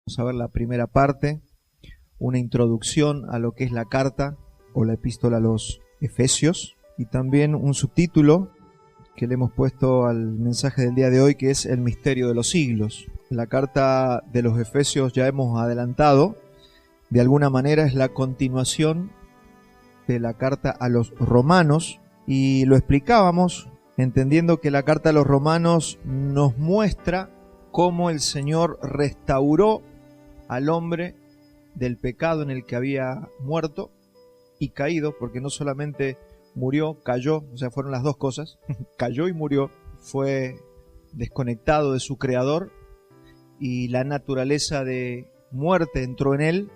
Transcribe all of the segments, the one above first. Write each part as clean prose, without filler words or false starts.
Vamos a ver la primera parte, una introducción a lo que es la carta o la epístola a los Efesios, y también un subtítulo que le hemos puesto al mensaje del día de hoy, que es el misterio de los siglos. La carta de los Efesios, ya hemos adelantado, de alguna manera es la continuación de la carta a los Romanos, y lo explicábamos entendiendo que la carta a los Romanos nos muestra cómo el Señor restauró al hombre del pecado en el que había muerto y caído, porque no solamente murió, cayó, o sea, fueron las dos cosas, cayó y murió, fue desconectado de su Creador y la naturaleza de muerte entró en él,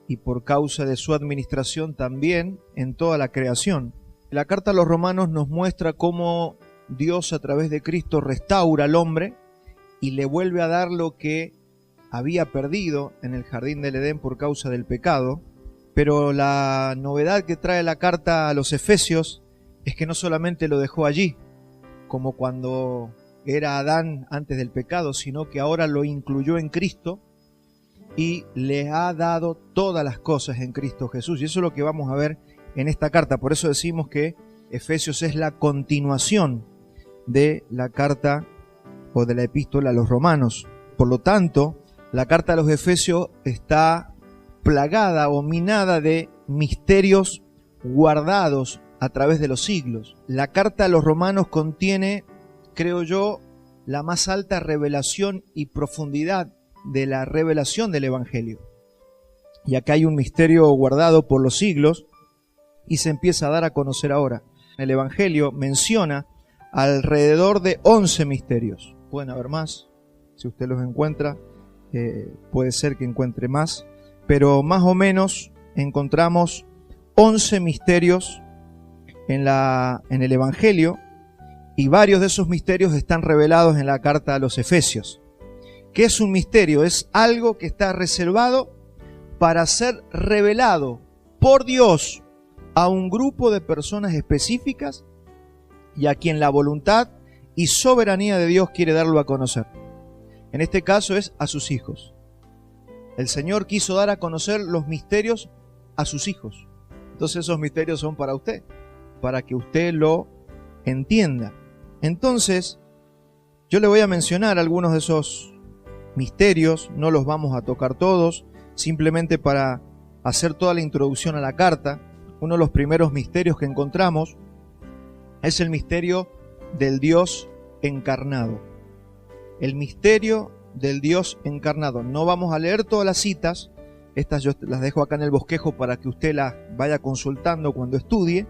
y por causa de su administración también en toda la creación. La carta a los Romanos nos muestra cómo Dios a través de Cristo restaura al hombre y le vuelve a dar lo que había perdido en el jardín del Edén por causa del pecado. Pero la novedad que trae la carta a los Efesios es que no solamente lo dejó allí, como cuando era Adán antes del pecado, sino que ahora lo incluyó en Cristo y le ha dado todas las cosas en Cristo Jesús. Y eso es lo que vamos a ver en esta carta. Por eso decimos que Efesios es la continuación de la carta o de la epístola a los Romanos. Por lo tanto, la carta a los Efesios está plagada o minada de misterios guardados a través de los siglos. La carta a los Romanos contiene, creo yo, la más alta revelación y profundidad de la revelación del Evangelio. Y acá hay un misterio guardado por los siglos y se empieza a dar a conocer ahora. El Evangelio menciona alrededor de 11 misterios. Pueden haber más, si usted los encuentra, puede ser que encuentre más, pero más o menos encontramos 11 misterios en el Evangelio, y varios de esos misterios están revelados en la carta a los Efesios. ¿Qué es un misterio? Es algo que está reservado para ser revelado por Dios a un grupo de personas específicas y a quien la voluntad y soberanía de Dios quiere darlo a conocer. En este caso es a sus hijos. El Señor quiso dar a conocer los misterios a sus hijos. Entonces esos misterios son para usted, para que usted lo entienda. Entonces, yo le voy a mencionar algunos de esos misterios, no los vamos a tocar todos, simplemente para hacer toda la introducción a la carta. Uno de los primeros misterios que encontramos es el misterio del Dios encarnado. El misterio del Dios encarnado. No vamos a leer todas las citas, estas yo las dejo acá en el bosquejo para que usted las vaya consultando cuando estudie.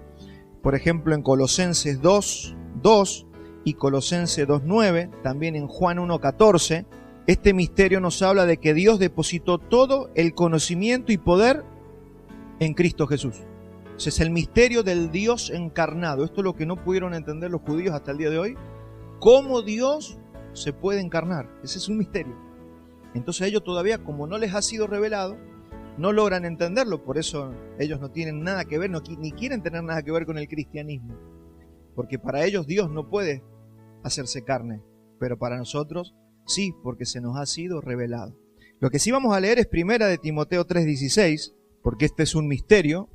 Por ejemplo, en Colosenses 2:2 y Colosenses 2:9, también en Juan 1:14, este misterio nos habla de que Dios depositó todo el conocimiento y poder en Cristo Jesús. Ese es el misterio del Dios encarnado. Esto es lo que no pudieron entender los judíos hasta el día de hoy. ¿Cómo Dios se puede encarnar? Ese es un misterio. Entonces ellos todavía, como no les ha sido revelado, no logran entenderlo. Por eso ellos no tienen nada que ver, ni quieren tener nada que ver con el cristianismo. Porque para ellos Dios no puede hacerse carne. Pero para nosotros sí, porque se nos ha sido revelado. Lo que sí vamos a leer es 1 de Timoteo 3:16, porque este es un misterio.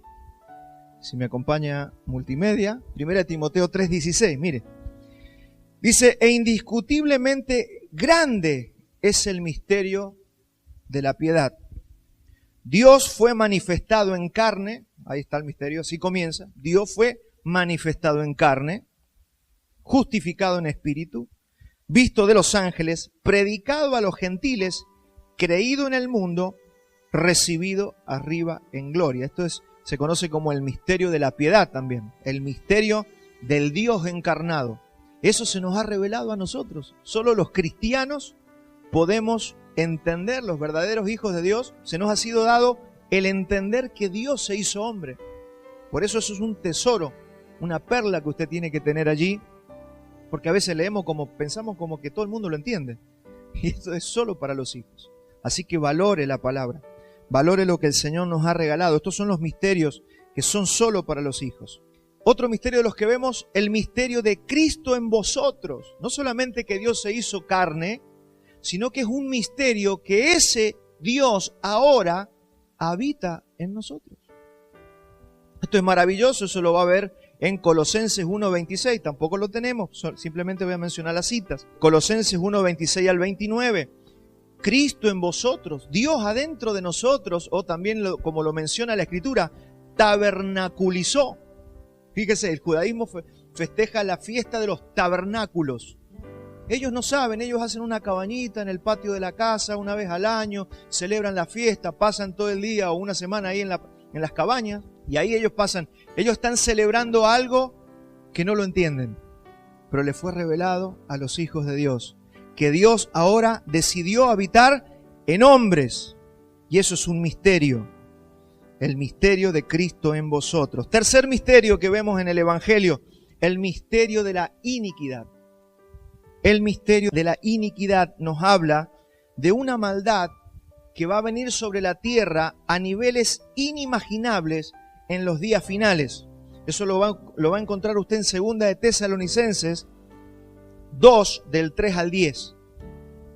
Si me acompaña multimedia, 1 Timoteo 3:16, mire. Dice, e indiscutiblemente grande es el misterio de la piedad. Dios fue manifestado en carne, ahí está el misterio, así comienza. Dios fue manifestado en carne, justificado en espíritu, visto de los ángeles, predicado a los gentiles, creído en el mundo, recibido arriba en gloria. Esto se conoce como el misterio de la piedad también, el misterio del Dios encarnado. Eso se nos ha revelado a nosotros. Solo los cristianos podemos entender, los verdaderos hijos de Dios. Se nos ha sido dado el entender que Dios se hizo hombre. Por eso es un tesoro, una perla que usted tiene que tener allí, porque a veces pensamos como que todo el mundo lo entiende. Y esto es solo para los hijos. Así que valore la palabra, valore lo que el Señor nos ha regalado. Estos son los misterios que son solo para los hijos. Otro misterio de los que vemos, el misterio de Cristo en vosotros. No solamente que Dios se hizo carne, sino que es un misterio que ese Dios ahora habita en nosotros. Esto es maravilloso, eso lo va a ver en Colosenses 1:26, tampoco lo tenemos, simplemente voy a mencionar las citas. Colosenses 1:26 al 29. Cristo en vosotros, Dios adentro de nosotros, o también como lo menciona la Escritura, tabernaculizó. Fíjese, el judaísmo festeja la fiesta de los tabernáculos. Ellos no saben, ellos hacen una cabañita en el patio de la casa una vez al año, celebran la fiesta, pasan todo el día o una semana ahí en las cabañas, y ahí ellos están celebrando algo que no lo entienden, pero le fue revelado a los hijos de Dios, que Dios ahora decidió habitar en hombres, y eso es un misterio, el misterio de Cristo en vosotros. Tercer misterio que vemos en el Evangelio, el misterio de la iniquidad. El misterio de la iniquidad nos habla de una maldad que va a venir sobre la tierra a niveles inimaginables en los días finales. Eso lo va a encontrar usted en 2 de Tesalonicenses 2, del 3 al 10.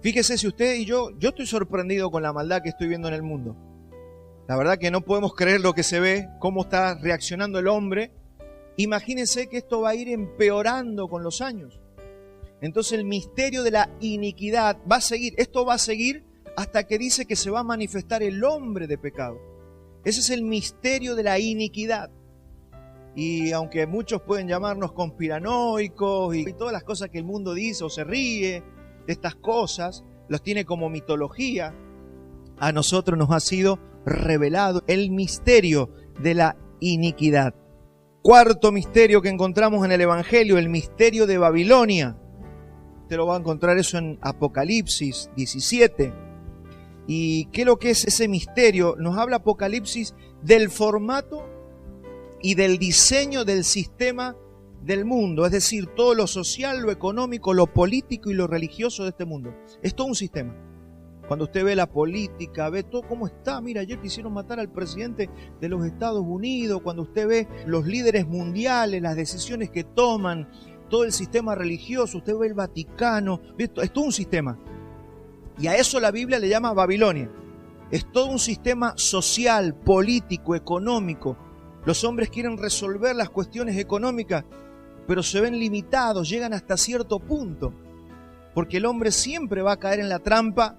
Fíjese si usted y yo estoy sorprendido con la maldad que estoy viendo en el mundo. La verdad que no podemos creer lo que se ve, cómo está reaccionando el hombre. Imagínense que esto va a ir empeorando con los años. Entonces el misterio de la iniquidad va a seguir. Esto va a seguir hasta que dice que se va a manifestar el hombre de pecado. Ese es el misterio de la iniquidad. Y aunque muchos pueden llamarnos conspiranoicos y todas las cosas que el mundo dice o se ríe de estas cosas, los tiene como mitología, a nosotros nos ha sido revelado el misterio de la iniquidad. Cuarto misterio que encontramos en el Evangelio, el misterio de Babilonia. Usted lo va a encontrar eso en Apocalipsis 17. ¿Y qué es lo que es ese misterio? Nos habla Apocalipsis del formato y del diseño del sistema del mundo, es decir, todo lo social, lo económico, lo político y lo religioso de este mundo. Es todo un sistema. Cuando usted ve la política, ve todo cómo está. Mira, ayer quisieron matar al presidente de los Estados Unidos. Cuando usted ve los líderes mundiales, las decisiones que toman, todo el sistema religioso, usted ve el Vaticano, es todo un sistema. Y a eso la Biblia le llama Babilonia. Es todo un sistema social, político, económico. Los hombres quieren resolver las cuestiones económicas, pero se ven limitados, llegan hasta cierto punto. Porque el hombre siempre va a caer en la trampa,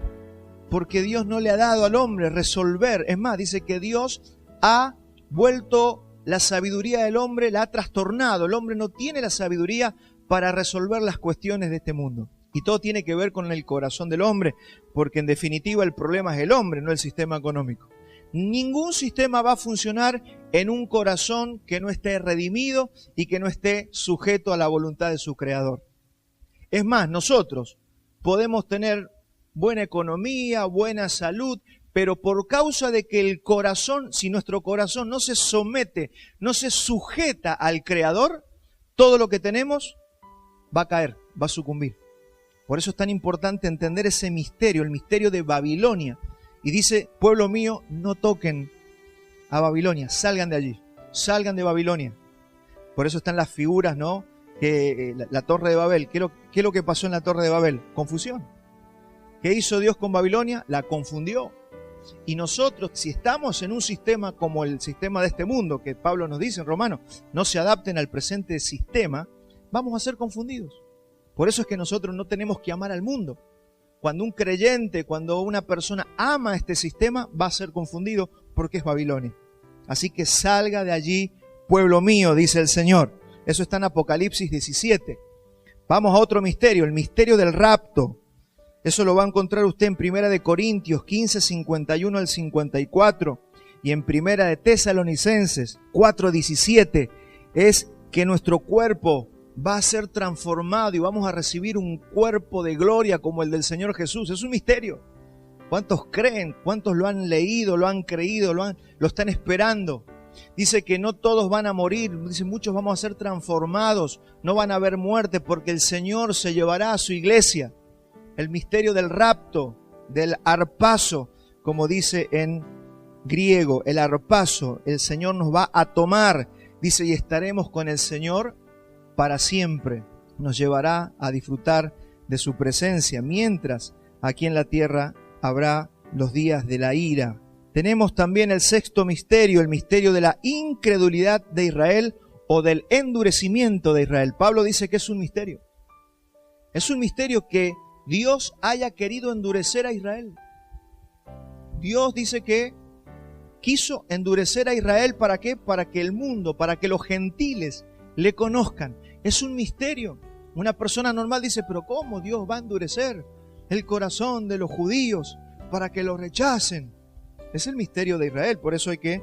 porque Dios no le ha dado al hombre resolver. Es más, dice que Dios ha vuelto la sabiduría del hombre, la ha trastornado. El hombre no tiene la sabiduría para resolver las cuestiones de este mundo. Y todo tiene que ver con el corazón del hombre, porque en definitiva el problema es el hombre, no el sistema económico. Ningún sistema va a funcionar en un corazón que no esté redimido y que no esté sujeto a la voluntad de su creador. Es más, nosotros podemos tener buena economía, buena salud, pero por causa de que el corazón, si nuestro corazón no se somete, no se sujeta al Creador, todo lo que tenemos va a caer, va a sucumbir. Por eso es tan importante entender ese misterio, el misterio de Babilonia. Y dice, pueblo mío, no toquen a Babilonia, salgan de allí, salgan de Babilonia. Por eso están las figuras, ¿no? La Torre de Babel. ¿Qué es lo que pasó en la Torre de Babel? Confusión. ¿Qué hizo Dios con Babilonia? La confundió. Y nosotros, si estamos en un sistema como el sistema de este mundo, que Pablo nos dice en Romanos, no se adapten al presente sistema, vamos a ser confundidos. Por eso es que nosotros no tenemos que amar al mundo. Cuando un creyente, cuando una persona ama este sistema, va a ser confundido porque es Babilonia. Así que salga de allí, pueblo mío, dice el Señor. Eso está en Apocalipsis 17. Vamos a otro misterio, el misterio del rapto. Eso lo va a encontrar usted en 1 de Corintios 15, 51 al 54 y en 1 de Tesalonicenses 4, 17. Es que nuestro cuerpo va a ser transformado y vamos a recibir un cuerpo de gloria como el del Señor Jesús. Es un misterio. ¿Cuántos creen? ¿Cuántos lo han leído, lo han creído, lo están esperando? Dice que no todos van a morir, dice muchos vamos a ser transformados, no van a haber muerte porque el Señor se llevará a su iglesia. El misterio del rapto, del arpazo, como dice en griego, el arpazo, el Señor nos va a tomar, dice, y estaremos con el Señor para siempre. Nos llevará a disfrutar de su presencia, mientras aquí en la tierra habrá los días de la ira. Tenemos también el sexto misterio, el misterio de la incredulidad de Israel o del endurecimiento de Israel. Pablo dice que es un misterio. Es un misterio que Dios haya querido endurecer a Israel. Dios dice que quiso endurecer a Israel, ¿para qué? Para que el mundo, para que los gentiles le conozcan. Es un misterio. Una persona normal dice, pero ¿cómo Dios va a endurecer el corazón de los judíos para que lo rechacen? Es el misterio de Israel, por eso hay que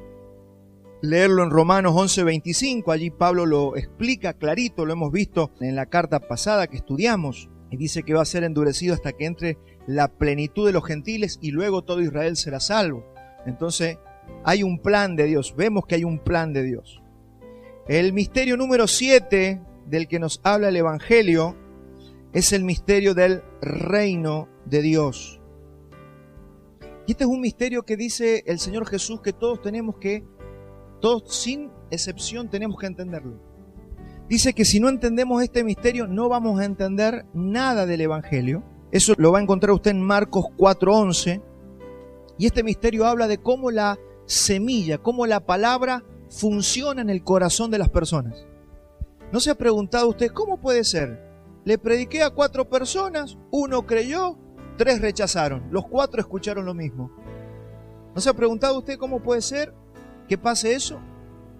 leerlo en Romanos 11:25. Allí Pablo lo explica clarito, lo hemos visto en la carta pasada que estudiamos, y dice que va a ser endurecido hasta que entre la plenitud de los gentiles y luego todo Israel será salvo. Entonces hay un plan de Dios, vemos que hay un plan de Dios. El misterio número 7 del que nos habla el Evangelio es el misterio del reino de Dios. Y este es un misterio que dice el Señor Jesús que todos sin excepción tenemos que entenderlo. Dice que si no entendemos este misterio no vamos a entender nada del Evangelio. Eso lo va a encontrar usted en Marcos 4:11. Y este misterio habla de cómo la semilla, cómo la palabra funciona en el corazón de las personas. ¿No se ha preguntado usted cómo puede ser? Le prediqué a 4 personas, 1 creyó, 3 rechazaron, los 4 escucharon lo mismo. ¿No se ha preguntado usted cómo puede ser que pase eso?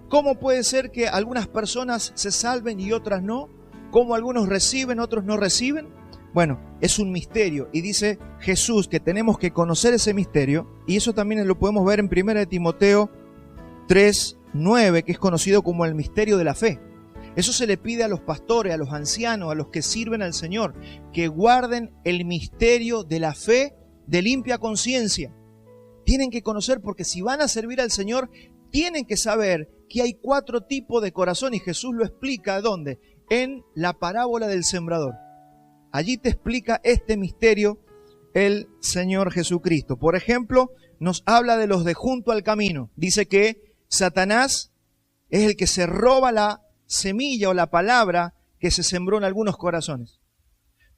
¿Cómo puede ser que algunas personas se salven y otras no? ¿Cómo algunos reciben, otros no reciben? Bueno, es un misterio y dice Jesús que tenemos que conocer ese misterio, y eso también lo podemos ver en 1 Timoteo 3:9, que es conocido como el misterio de la fe. Eso se le pide a los pastores, a los ancianos, a los que sirven al Señor, que guarden el misterio de la fe de limpia conciencia. Tienen que conocer, porque si van a servir al Señor, tienen que saber que hay 4 tipos de corazón, y Jesús lo explica ¿dónde? En la parábola del sembrador. Allí te explica este misterio el Señor Jesucristo. Por ejemplo, nos habla de los de junto al camino. Dice que Satanás es el que se roba la semilla o la palabra que se sembró en algunos corazones.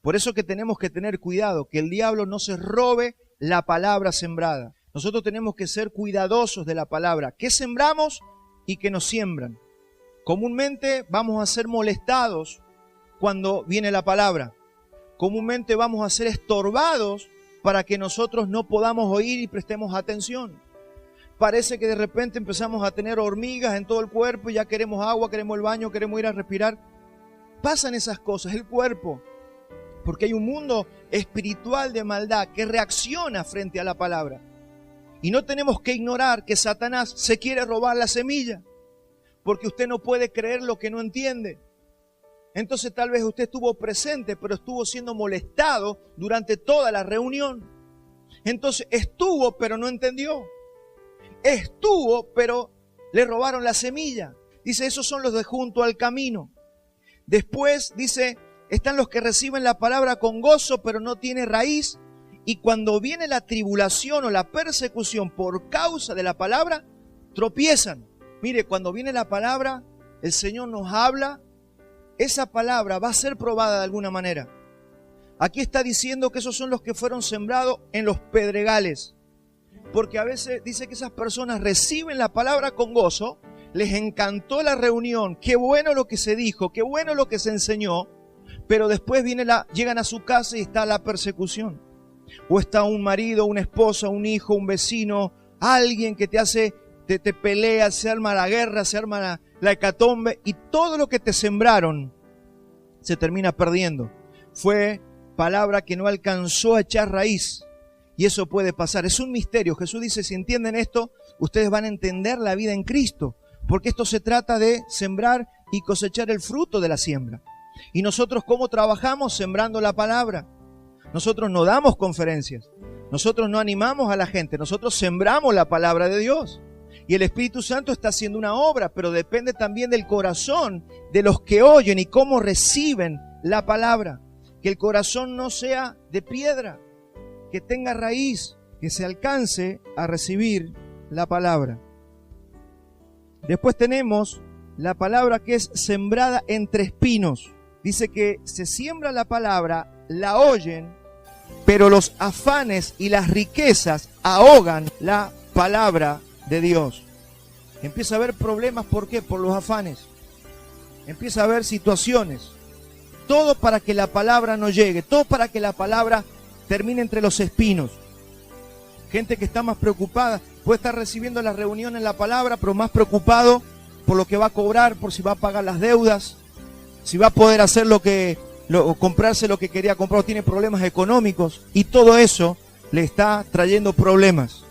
Por eso que tenemos que tener cuidado, que el diablo no se robe la palabra sembrada. Nosotros tenemos que ser cuidadosos de la palabra que sembramos y que nos siembran. Comúnmente vamos a ser molestados cuando viene la palabra. Comúnmente vamos a ser estorbados para que nosotros no podamos oír y prestemos atención. Parece que de repente empezamos a tener hormigas en todo el cuerpo y ya queremos agua, queremos el baño, queremos ir a respirar. Pasan esas cosas, el cuerpo, porque hay un mundo espiritual de maldad que reacciona frente a la palabra. Y no tenemos que ignorar que Satanás se quiere robar la semilla, porque usted no puede creer lo que no entiende. Entonces tal vez usted estuvo presente, pero estuvo siendo molestado durante toda la reunión. Entonces estuvo, pero no entendió. Estuvo, pero le robaron la semilla. Dice, esos son los de junto al camino. Después dice, están los que reciben la palabra con gozo, pero no tiene raíz. Y cuando viene la tribulación o la persecución por causa de la palabra, tropiezan. Mire, cuando viene la palabra, el Señor nos habla, esa palabra va a ser probada de alguna manera. Aquí está diciendo que esos son los que fueron sembrados en los pedregales. Porque a veces dice que esas personas reciben la palabra con gozo, les encantó la reunión, qué bueno lo que se dijo, qué bueno lo que se enseñó, pero después llegan a su casa y está la persecución. O está un marido, una esposa, un hijo, un vecino, alguien que te pelea, se arma la guerra, se arma la hecatombe, y todo lo que te sembraron se termina perdiendo. Fue palabra que no alcanzó a echar raíz. Y eso puede pasar. Es un misterio. Jesús dice, si entienden esto, ustedes van a entender la vida en Cristo. Porque esto se trata de sembrar y cosechar el fruto de la siembra. Y nosotros, ¿cómo trabajamos? Sembrando la palabra. Nosotros no damos conferencias. Nosotros no animamos a la gente. Nosotros sembramos la palabra de Dios. Y el Espíritu Santo está haciendo una obra, pero depende también del corazón de los que oyen y cómo reciben la palabra. Que el corazón no sea de piedra, que tenga raíz, que se alcance a recibir la palabra. Después tenemos la palabra que es sembrada entre espinos. Dice que se siembra la palabra, la oyen, pero los afanes y las riquezas ahogan la palabra de Dios. Empieza a haber problemas, ¿por qué? Por los afanes. Empieza a haber situaciones. Todo para que la palabra no llegue, todo para que la palabra termine entre los espinos. Gente que está más preocupada, puede estar recibiendo la reunión en la palabra, pero más preocupado por lo que va a cobrar, por si va a pagar las deudas, si va a poder hacer comprarse lo que quería comprar, o tiene problemas económicos, y todo eso le está trayendo problemas.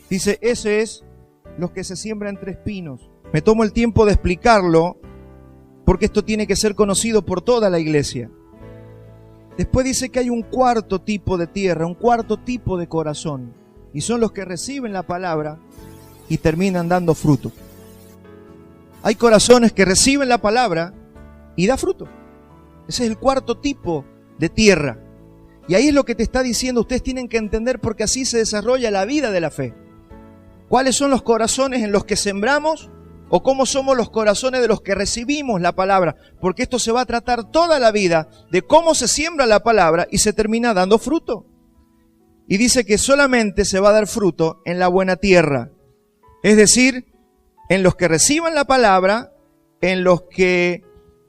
Dice, ese es los que se siembran entre espinos. Me tomo el tiempo de explicarlo, porque esto tiene que ser conocido por toda la iglesia. Después dice que hay un cuarto tipo de tierra, un cuarto tipo de corazón, y son los que reciben la palabra y terminan dando fruto. Hay corazones que reciben la palabra y da fruto. Ese es el cuarto tipo de tierra. Y ahí es lo que te está diciendo, ustedes tienen que entender, porque así se desarrolla la vida de la fe. ¿Cuáles son los corazones en los que sembramos? ¿O cómo somos los corazones de los que recibimos la palabra? Porque esto se va a tratar toda la vida de cómo se siembra la palabra y se termina dando fruto. Y dice que solamente se va a dar fruto en la buena tierra. Es decir, en los que reciban la palabra, en los que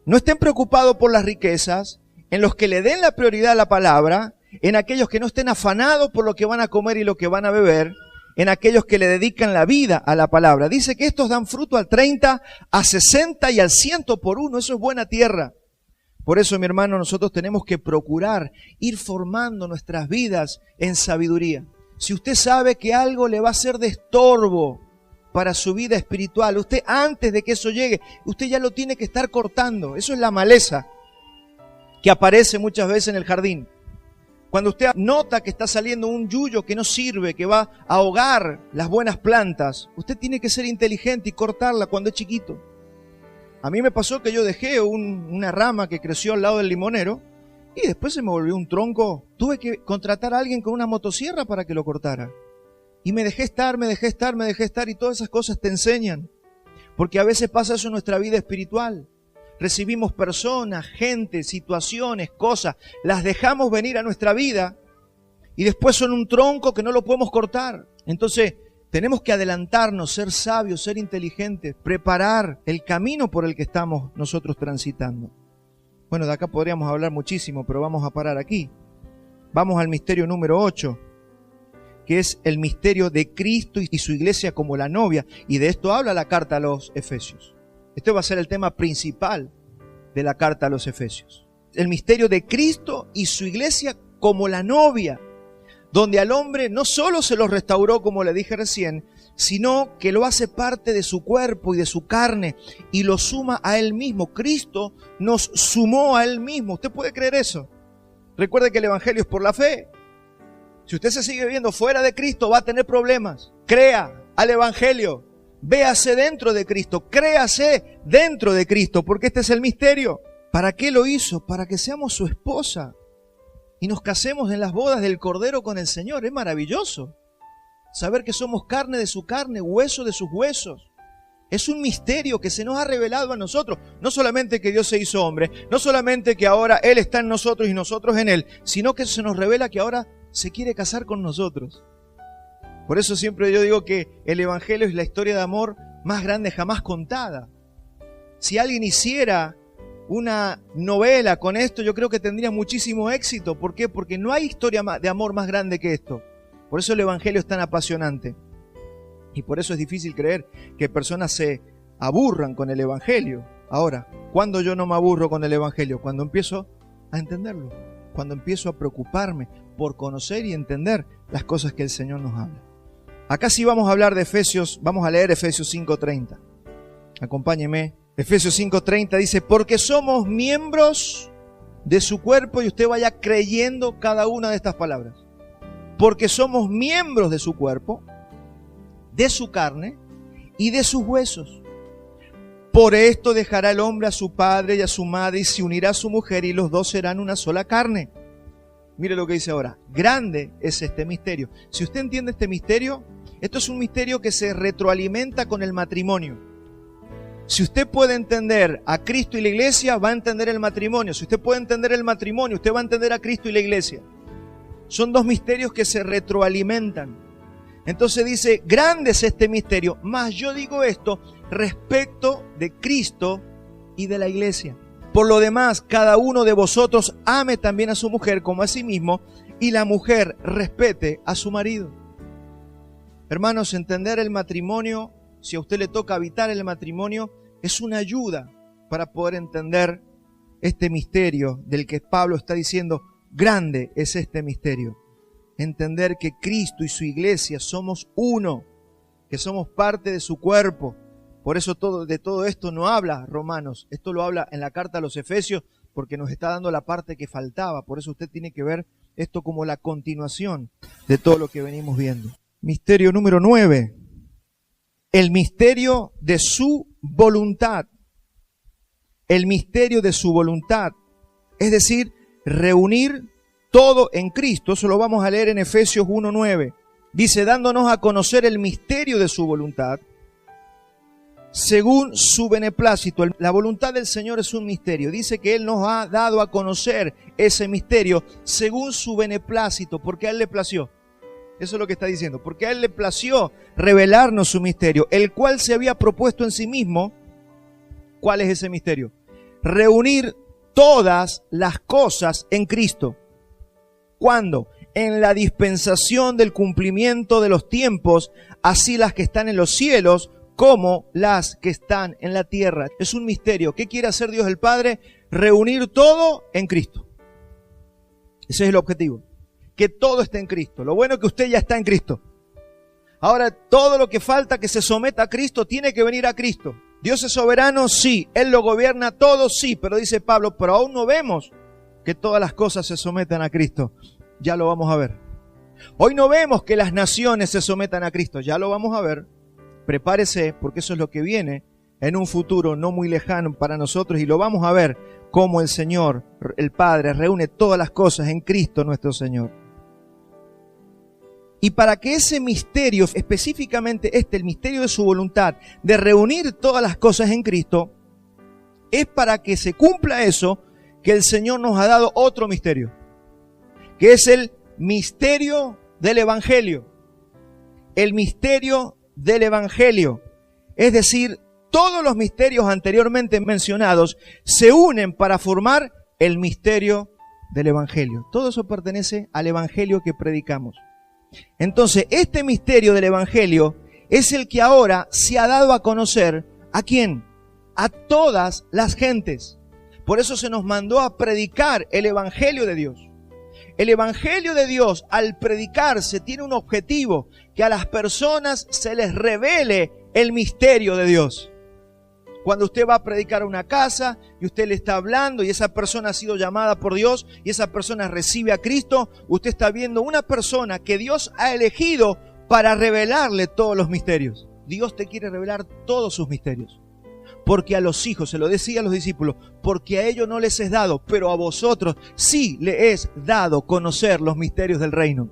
no estén preocupados por las riquezas, en los que le den la prioridad a la palabra, en aquellos que no estén afanados por lo que van a comer y lo que van a beber, en aquellos que le dedican la vida a la palabra. Dice que estos dan fruto al 30, a 60 y al 100 por uno. Eso es buena tierra. Por eso, mi hermano, nosotros tenemos que procurar ir formando nuestras vidas en sabiduría. Si usted sabe que algo le va a ser de estorbo para su vida espiritual, usted antes de que eso llegue, usted ya lo tiene que estar cortando. Eso es la maleza que aparece muchas veces en el jardín. Cuando usted nota que está saliendo un yuyo que no sirve, que va a ahogar las buenas plantas, usted tiene que ser inteligente y cortarla cuando es chiquito. A mí me pasó que yo dejé una rama que creció al lado del limonero y después se me volvió un tronco. Tuve que contratar a alguien con una motosierra para que lo cortara. Y me dejé estar y todas esas cosas te enseñan. Porque a veces pasa eso en nuestra vida espiritual. Recibimos personas, gente, situaciones, cosas, las dejamos venir a nuestra vida y después son un tronco que no lo podemos cortar. Entonces tenemos que adelantarnos, ser sabios, ser inteligentes, preparar el camino por el que estamos nosotros transitando. Bueno, de acá podríamos hablar muchísimo, pero vamos a parar aquí. Vamos al misterio número 8, que es el misterio de Cristo y su iglesia como la novia. Y de esto habla la carta a los Efesios. Este va a ser el tema principal de la carta a los Efesios. El misterio de Cristo y su iglesia como la novia, donde al hombre no solo se lo restauró, como le dije recién, sino que lo hace parte de su cuerpo y de su carne y lo suma a él mismo. Cristo nos sumó a él mismo. ¿Usted puede creer eso? Recuerde que el evangelio es por la fe. Si usted se sigue viendo fuera de Cristo, va a tener problemas. Crea al evangelio. Véase dentro de Cristo, créase dentro de Cristo, porque este es el misterio. ¿Para qué lo hizo? Para que seamos su esposa y nos casemos en las bodas del Cordero con el Señor. Es maravilloso saber que somos carne de su carne, hueso de sus huesos. Es un misterio que se nos ha revelado a nosotros. No solamente que Dios se hizo hombre, no solamente que ahora Él está en nosotros y nosotros en Él, sino que se nos revela que ahora se quiere casar con nosotros. Por eso siempre yo digo que el evangelio es la historia de amor más grande jamás contada. Si alguien hiciera una novela con esto, yo creo que tendría muchísimo éxito. ¿Por qué? Porque no hay historia de amor más grande que esto. Por eso el evangelio es tan apasionante. Y por eso es difícil creer que personas se aburran con el evangelio. Ahora, ¿cuándo yo no me aburro con el evangelio? Cuando empiezo a entenderlo. Cuando empiezo a preocuparme por conocer y entender las cosas que el Señor nos habla. Acá sí vamos a hablar de Efesios, vamos a leer Efesios 5:30. Acompáñeme. Efesios 5:30 dice, porque somos miembros de su cuerpo, y usted vaya creyendo cada una de estas palabras. Porque somos miembros de su cuerpo, de su carne y de sus huesos. Por esto dejará el hombre a su padre y a su madre y se unirá a su mujer y los dos serán una sola carne. Mire lo que dice ahora. Grande es este misterio. Si usted entiende este misterio, esto es un misterio que se retroalimenta con el matrimonio. Si usted puede entender a Cristo y la iglesia, va a entender el matrimonio. Si usted puede entender el matrimonio, usted va a entender a Cristo y la iglesia. Son dos misterios que se retroalimentan. Entonces dice, grande es este misterio, mas yo digo esto respecto de Cristo y de la iglesia. Por lo demás, cada uno de vosotros ame también a su mujer como a sí mismo, y la mujer respete a su marido. Hermanos, entender el matrimonio, si a usted le toca habitar el matrimonio, es una ayuda para poder entender este misterio del que Pablo está diciendo, grande es este misterio. Entender que Cristo y su iglesia somos uno, que somos parte de su cuerpo. Por eso de todo esto no habla Romanos, esto lo habla en la carta a los Efesios, porque nos está dando la parte que faltaba. Por eso usted tiene que ver esto como la continuación de todo lo que venimos viendo. Misterio número 9. El misterio de su voluntad. El misterio de su voluntad. Es decir, reunir todo en Cristo. Eso lo vamos a leer en Efesios 1:9. Dice, dándonos a conocer el misterio de su voluntad, según su beneplácito. La voluntad del Señor es un misterio. Dice que Él nos ha dado a conocer ese misterio según su beneplácito, porque a Él le plació. Eso es lo que está diciendo. Porque a Él le plació revelarnos su misterio, el cual se había propuesto en sí mismo. ¿Cuál es ese misterio? Reunir todas las cosas en Cristo. ¿Cuándo? En la dispensación del cumplimiento de los tiempos, así las que están en los cielos como las que están en la tierra. Es un misterio. ¿Qué quiere hacer Dios el Padre? Reunir todo en Cristo. Ese es el objetivo. Que todo esté en Cristo. Lo bueno es que usted ya está en Cristo. Ahora, todo lo que falta que se someta a Cristo tiene que venir a Cristo. Dios es soberano, sí. Él lo gobierna todo, sí. Pero dice Pablo, pero aún no vemos que todas las cosas se sometan a Cristo. Ya lo vamos a ver. Hoy no vemos que las naciones se sometan a Cristo. Ya lo vamos a ver. Prepárese, porque eso es lo que viene en un futuro no muy lejano para nosotros, y lo vamos a ver cómo el Señor, el Padre, reúne todas las cosas en Cristo nuestro Señor. Y para que ese misterio, específicamente el misterio de su voluntad, de reunir todas las cosas en Cristo, es para que se cumpla eso que el Señor nos ha dado otro misterio, que es el misterio del Evangelio. El misterio del Evangelio. Es decir, todos los misterios anteriormente mencionados se unen para formar el misterio del Evangelio. Todo eso pertenece al Evangelio que predicamos. Entonces, este misterio del Evangelio es el que ahora se ha dado a conocer. ¿A quién? A todas las gentes. Por eso se nos mandó a predicar el Evangelio de Dios. El Evangelio de Dios, al predicarse, tiene un objetivo: que a las personas se les revele el misterio de Dios. Cuando usted va a predicar a una casa y usted le está hablando y esa persona ha sido llamada por Dios y esa persona recibe a Cristo, usted está viendo una persona que Dios ha elegido para revelarle todos los misterios. Dios te quiere revelar todos sus misterios. Porque a los hijos, se lo decía a los discípulos, porque a ellos no les es dado, pero a vosotros sí le es dado conocer los misterios del reino.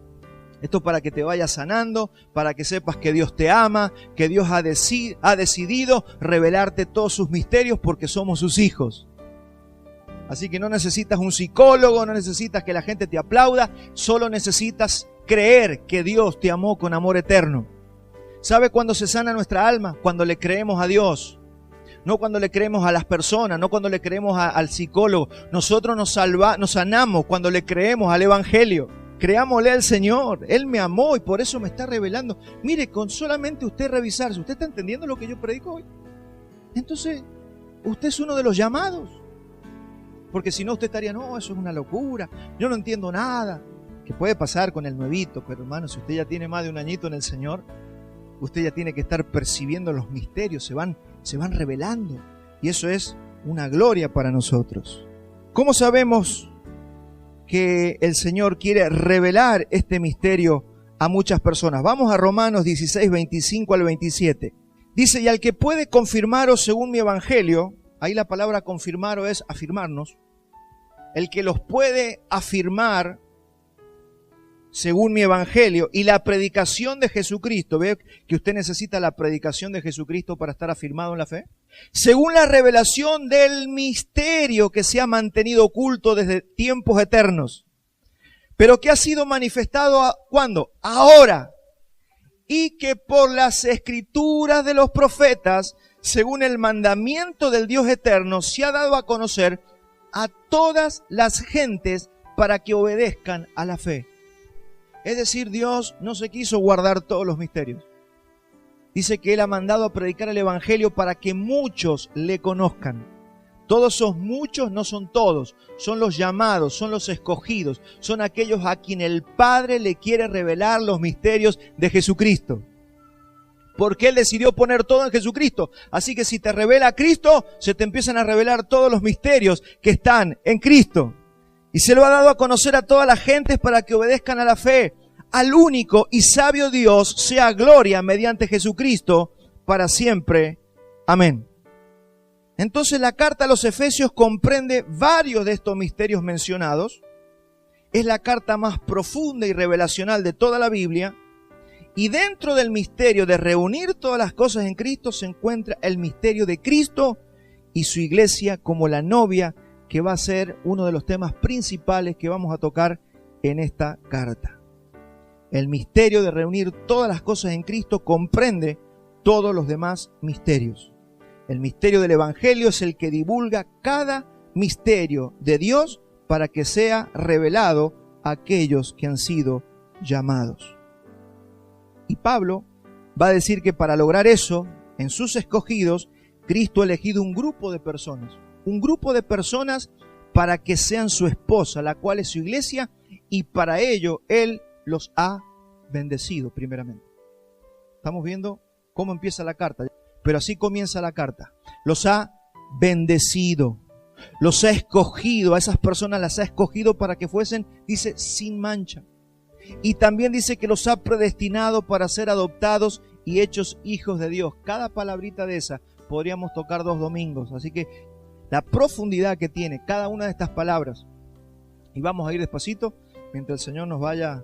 Esto para que te vayas sanando, para que sepas que Dios te ama, que Dios ha decidido revelarte todos sus misterios porque somos sus hijos. Así que no necesitas un psicólogo, no necesitas que la gente te aplauda, solo necesitas creer que Dios te amó con amor eterno. ¿Sabe cuándo se sana nuestra alma? Cuando le creemos a Dios. No cuando le creemos a las personas, no cuando le creemos al psicólogo. Nosotros nos sanamos cuando le creemos al Evangelio. Creámosle al Señor. Él me amó y por eso me está revelando. Mire, con solamente usted revisarse, ¿usted está entendiendo lo que yo predico hoy? Entonces, usted es uno de los llamados. Porque si no, usted estaría, no, eso es una locura, yo no entiendo nada. Que puede pasar con el nuevito, pero hermano, si usted ya tiene más de un añito en el Señor, usted ya tiene que estar percibiendo los misterios, se van revelando. Y eso es una gloria para nosotros. ¿Cómo sabemos que el Señor quiere revelar este misterio a muchas personas? Vamos a Romanos 16, 25 al 27. Dice, y al que puede confirmaros según mi evangelio, ahí la palabra confirmaros es afirmarnos, el que los puede afirmar según mi evangelio y la predicación de Jesucristo. ¿Ve que usted necesita la predicación de Jesucristo para estar afirmado en la fe? Según la revelación del misterio que se ha mantenido oculto desde tiempos eternos, pero que ha sido manifestado, ¿cuándo? Ahora. Y que por las escrituras de los profetas, según el mandamiento del Dios eterno, se ha dado a conocer a todas las gentes para que obedezcan a la fe. Es decir, Dios no se quiso guardar todos los misterios. Dice que Él ha mandado a predicar el Evangelio para que muchos le conozcan. Todos esos muchos no son todos, son los llamados, son los escogidos, son aquellos a quien el Padre le quiere revelar los misterios de Jesucristo. Porque Él decidió poner todo en Jesucristo. Así que si te revela Cristo, se te empiezan a revelar todos los misterios que están en Cristo. Y se lo ha dado a conocer a todas las gentes para que obedezcan a la fe. Al único y sabio Dios sea gloria mediante Jesucristo para siempre. Amén. Entonces la carta a los Efesios comprende varios de estos misterios mencionados. Es la carta más profunda y revelacional de toda la Biblia. Y dentro del misterio de reunir todas las cosas en Cristo se encuentra el misterio de Cristo y su iglesia como la novia, que va a ser uno de los temas principales que vamos a tocar en esta carta. El misterio de reunir todas las cosas en Cristo comprende todos los demás misterios. El misterio del Evangelio es el que divulga cada misterio de Dios para que sea revelado a aquellos que han sido llamados. Y Pablo va a decir que para lograr eso, en sus escogidos, Cristo ha elegido un grupo de personas para que sean su esposa, la cual es su iglesia, y para ello Él los ha bendecido primeramente. Estamos viendo cómo empieza la carta, pero así comienza la carta. Los ha bendecido, los ha escogido, a esas personas las ha escogido para que fuesen, dice, sin mancha. Y también dice que los ha predestinado para ser adoptados y hechos hijos de Dios. Cada palabrita de esa podríamos tocar 2 domingos. Así que la profundidad que tiene cada una de estas palabras. Y vamos a ir despacito mientras el Señor nos vaya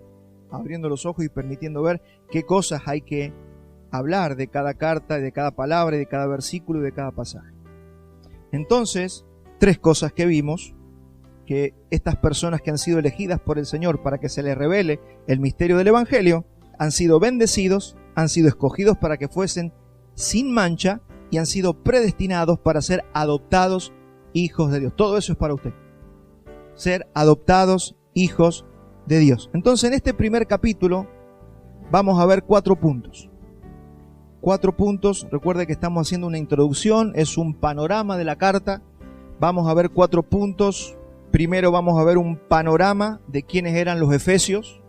abriendo los ojos y permitiendo ver qué cosas hay que hablar de cada carta, de cada palabra, de cada versículo y de cada pasaje. Entonces, 3 cosas que vimos. Que estas personas que han sido elegidas por el Señor para que se les revele el misterio del Evangelio, han sido bendecidos, han sido escogidos para que fuesen sin mancha y han sido predestinados para ser adoptados hijos de Dios. Todo eso es para usted. Ser adoptados hijos de Dios. Entonces, en este primer capítulo vamos a ver 4 puntos. 4 puntos. Recuerde que estamos haciendo una introducción, es un panorama de la carta. Vamos a ver 4 puntos. Primero vamos a ver un panorama de quiénes eran los efesios.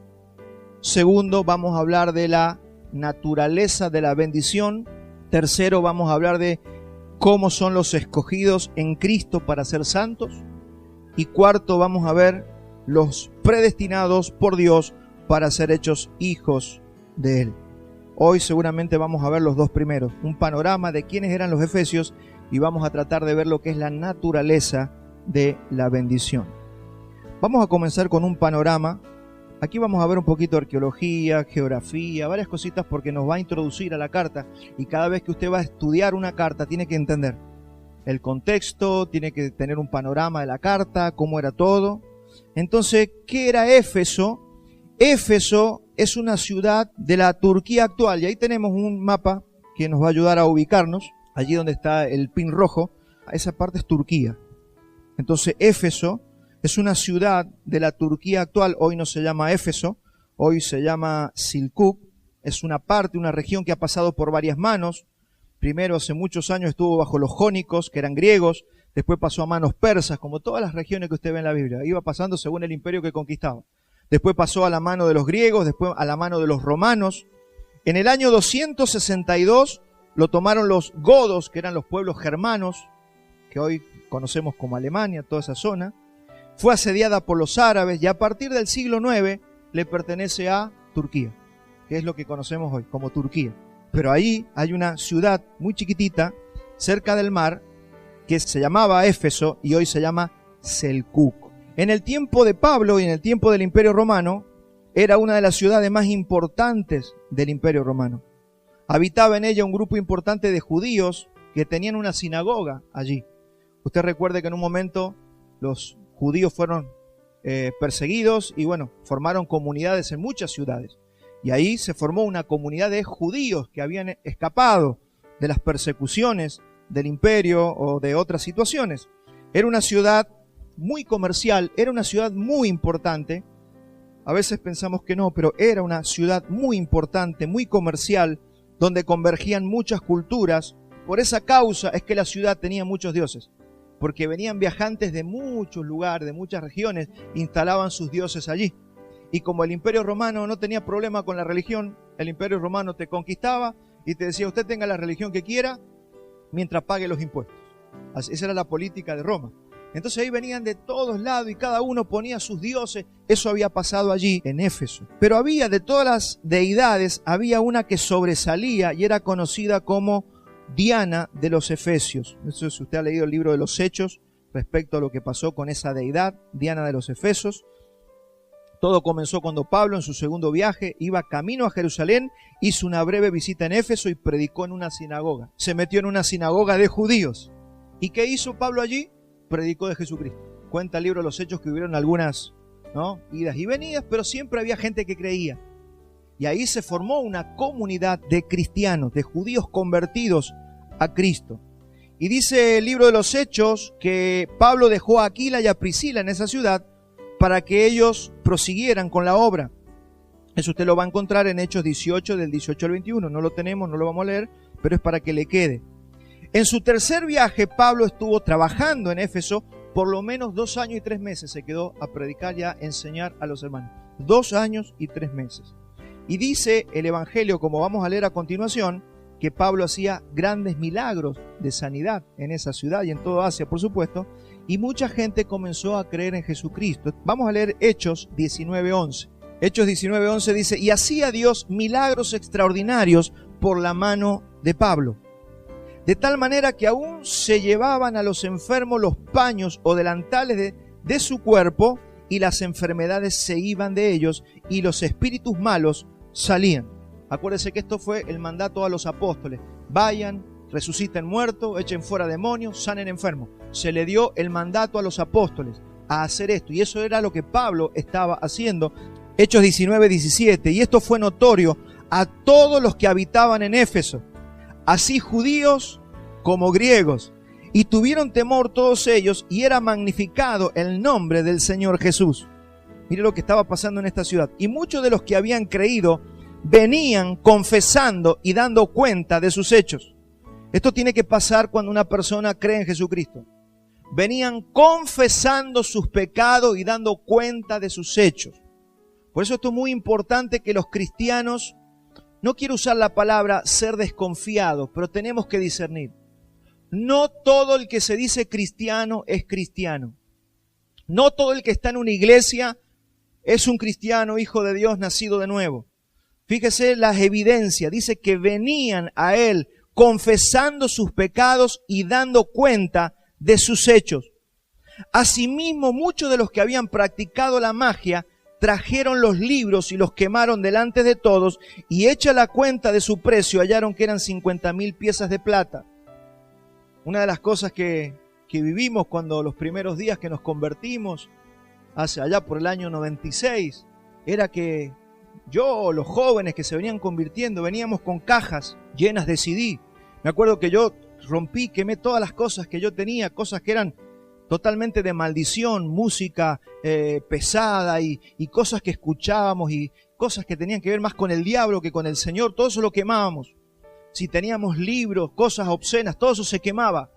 Segundo, vamos a hablar de la naturaleza de la bendición. Tercero, vamos a hablar de cómo son los escogidos en Cristo para ser santos. Y cuarto, vamos a ver los predestinados por Dios para ser hechos hijos de Él. Hoy seguramente vamos a ver los 2 primeros. Un panorama de quiénes eran los efesios y vamos a tratar de ver lo que es la naturaleza de la bendición. Vamos a comenzar con un panorama. Aquí vamos a ver un poquito de arqueología, geografía, varias cositas porque nos va a introducir a la carta y cada vez que usted va a estudiar una carta tiene que entender el contexto, tiene que tener un panorama de la carta, cómo era todo. Entonces, ¿qué era Éfeso? Éfeso es una ciudad de la Turquía actual y ahí tenemos un mapa que nos va a ayudar a ubicarnos. Allí donde está el pin rojo, esa parte es Turquía. Entonces Éfeso es una ciudad de la Turquía actual, hoy no se llama Éfeso, hoy se llama Silkuk, es una parte, una región que ha pasado por varias manos. Primero hace muchos años estuvo bajo los jónicos, que eran griegos, después pasó a manos persas, como todas las regiones que usted ve en la Biblia, iba pasando según el imperio que conquistaba. Después pasó a la mano de los griegos, después a la mano de los romanos. En el año 262 lo tomaron los godos, que eran los pueblos germanos, que hoy conocemos como Alemania, toda esa zona. Fue asediada por los árabes y a partir del siglo IX le pertenece a Turquía, que es lo que conocemos hoy como Turquía. Pero ahí hay una ciudad muy chiquitita, cerca del mar, que se llamaba Éfeso y hoy se llama Selkuk. En el tiempo de Pablo y en el tiempo del Imperio Romano, era una de las ciudades más importantes del Imperio Romano. Habitaba en ella un grupo importante de judíos que tenían una sinagoga allí. Usted recuerde que en un momento los judíos fueron perseguidos y bueno, formaron comunidades en muchas ciudades. Y ahí se formó una comunidad de judíos que habían escapado de las persecuciones del imperio o de otras situaciones. Era una ciudad muy comercial, era una ciudad muy importante. A veces pensamos que no, pero era una ciudad muy importante, muy comercial, donde convergían muchas culturas. Por esa causa es que la ciudad tenía muchos dioses, porque venían viajantes de muchos lugares, de muchas regiones, instalaban sus dioses allí. Y como el Imperio Romano no tenía problema con la religión, el Imperio Romano te conquistaba y te decía, usted tenga la religión que quiera mientras pague los impuestos. Esa era la política de Roma. Entonces ahí venían de todos lados y cada uno ponía sus dioses. Eso había pasado allí en Éfeso. Pero había, de todas las deidades, había una que sobresalía y era conocida como Diana de los Efesios. Eso, si usted ha leído el libro de los Hechos respecto a lo que pasó con esa deidad, Diana de los Efesios. Todo comenzó cuando Pablo, en su segundo viaje, iba camino a Jerusalén, hizo una breve visita en Éfeso y predicó en una sinagoga. Se metió en una sinagoga de judíos. ¿Y qué hizo Pablo allí? Predicó de Jesucristo. Cuenta el libro de los Hechos que hubieron algunas idas y venidas, pero siempre había gente que creía. Y ahí se formó una comunidad de cristianos, de judíos convertidos a Cristo. Y dice el libro de los Hechos que Pablo dejó a Aquila y a Priscila en esa ciudad para que ellos prosiguieran con la obra. Eso usted lo va a encontrar en Hechos 18, del 18 al 21. No lo tenemos, no lo vamos a leer, pero es para que le quede. En su tercer viaje, Pablo estuvo trabajando en Éfeso por lo menos 2 años y 3 meses. Se quedó a predicar y a enseñar a los hermanos. 2 años y 3 meses. Y dice el Evangelio, como vamos a leer a continuación, que Pablo hacía grandes milagros de sanidad en esa ciudad y en toda Asia, por supuesto, y mucha gente comenzó a creer en Jesucristo. Vamos a leer Hechos 19:11. Hechos 19:11 dice, y hacía Dios milagros extraordinarios por la mano de Pablo, de tal manera que aún se llevaban a los enfermos los paños o delantales de su cuerpo, y las enfermedades se iban de ellos, y los espíritus malos salían. Acuérdense que esto fue el mandato a los apóstoles. Vayan, resuciten muertos, echen fuera demonios, sanen enfermos. Se le dio el mandato a los apóstoles a hacer esto, y eso era lo que Pablo estaba haciendo. Hechos 19:17, y esto fue notorio a todos los que habitaban en Éfeso, así judíos como griegos, y tuvieron temor todos ellos, y era magnificado el nombre del Señor Jesús. Mire lo que estaba pasando en esta ciudad. Y muchos de los que habían creído venían confesando y dando cuenta de sus hechos. Esto tiene que pasar cuando una persona cree en Jesucristo. Venían confesando sus pecados y dando cuenta de sus hechos. Por eso esto es muy importante, que los cristianos, no quiero usar la palabra ser desconfiados, pero tenemos que discernir. No todo el que se dice cristiano es cristiano. No todo el que está en una iglesia es un cristiano, hijo de Dios, nacido de nuevo. Fíjese las evidencias. Dice que venían a él confesando sus pecados y dando cuenta de sus hechos. Asimismo, muchos de los que habían practicado la magia trajeron los libros y los quemaron delante de todos, y hecha la cuenta de su precio, hallaron que eran 50,000 piezas de plata. Una de las cosas que vivimos cuando los primeros días que nos convertimos, hacia allá por el año 96, era que yo, los jóvenes que se venían convirtiendo, veníamos con cajas llenas de CD. Me acuerdo que yo rompí, quemé todas las cosas que yo tenía, cosas que eran totalmente de maldición, música pesada y cosas que escuchábamos y cosas que tenían que ver más con el diablo que con el Señor. Todo eso lo quemábamos. Si teníamos libros, cosas obscenas, todo eso se quemaba.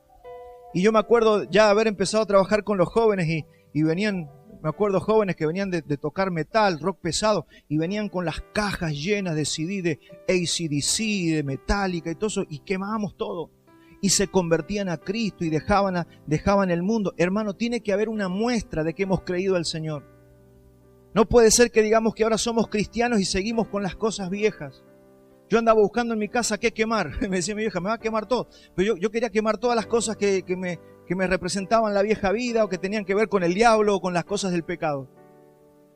Y yo me acuerdo ya haber empezado a trabajar con los jóvenes y venían, me acuerdo jóvenes que venían de tocar metal, rock pesado, y venían con las cajas llenas de CD de AC/DC, de Metallica y todo eso, y quemábamos todo. Y se convertían a Cristo y dejaban el mundo. Hermano, tiene que haber una muestra de que hemos creído al Señor. No puede ser que digamos que ahora somos cristianos y seguimos con las cosas viejas. Yo andaba buscando en mi casa qué quemar. Me decía mi vieja, me va a quemar todo. Pero yo quería quemar todas las cosas que me representaban la vieja vida o que tenían que ver con el diablo o con las cosas del pecado.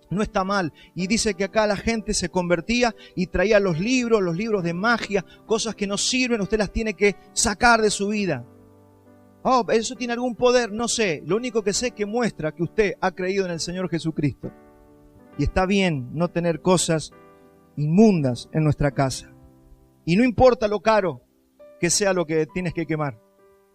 No está mal. Y dice que acá la gente se convertía y traía los libros de magia, cosas que no sirven, usted las tiene que sacar de su vida. Oh, ¿eso tiene algún poder? No sé. Lo único que sé es que muestra que usted ha creído en el Señor Jesucristo. Y está bien no tener cosas inmundas en nuestra casa. Y no importa lo caro que sea lo que tienes que quemar.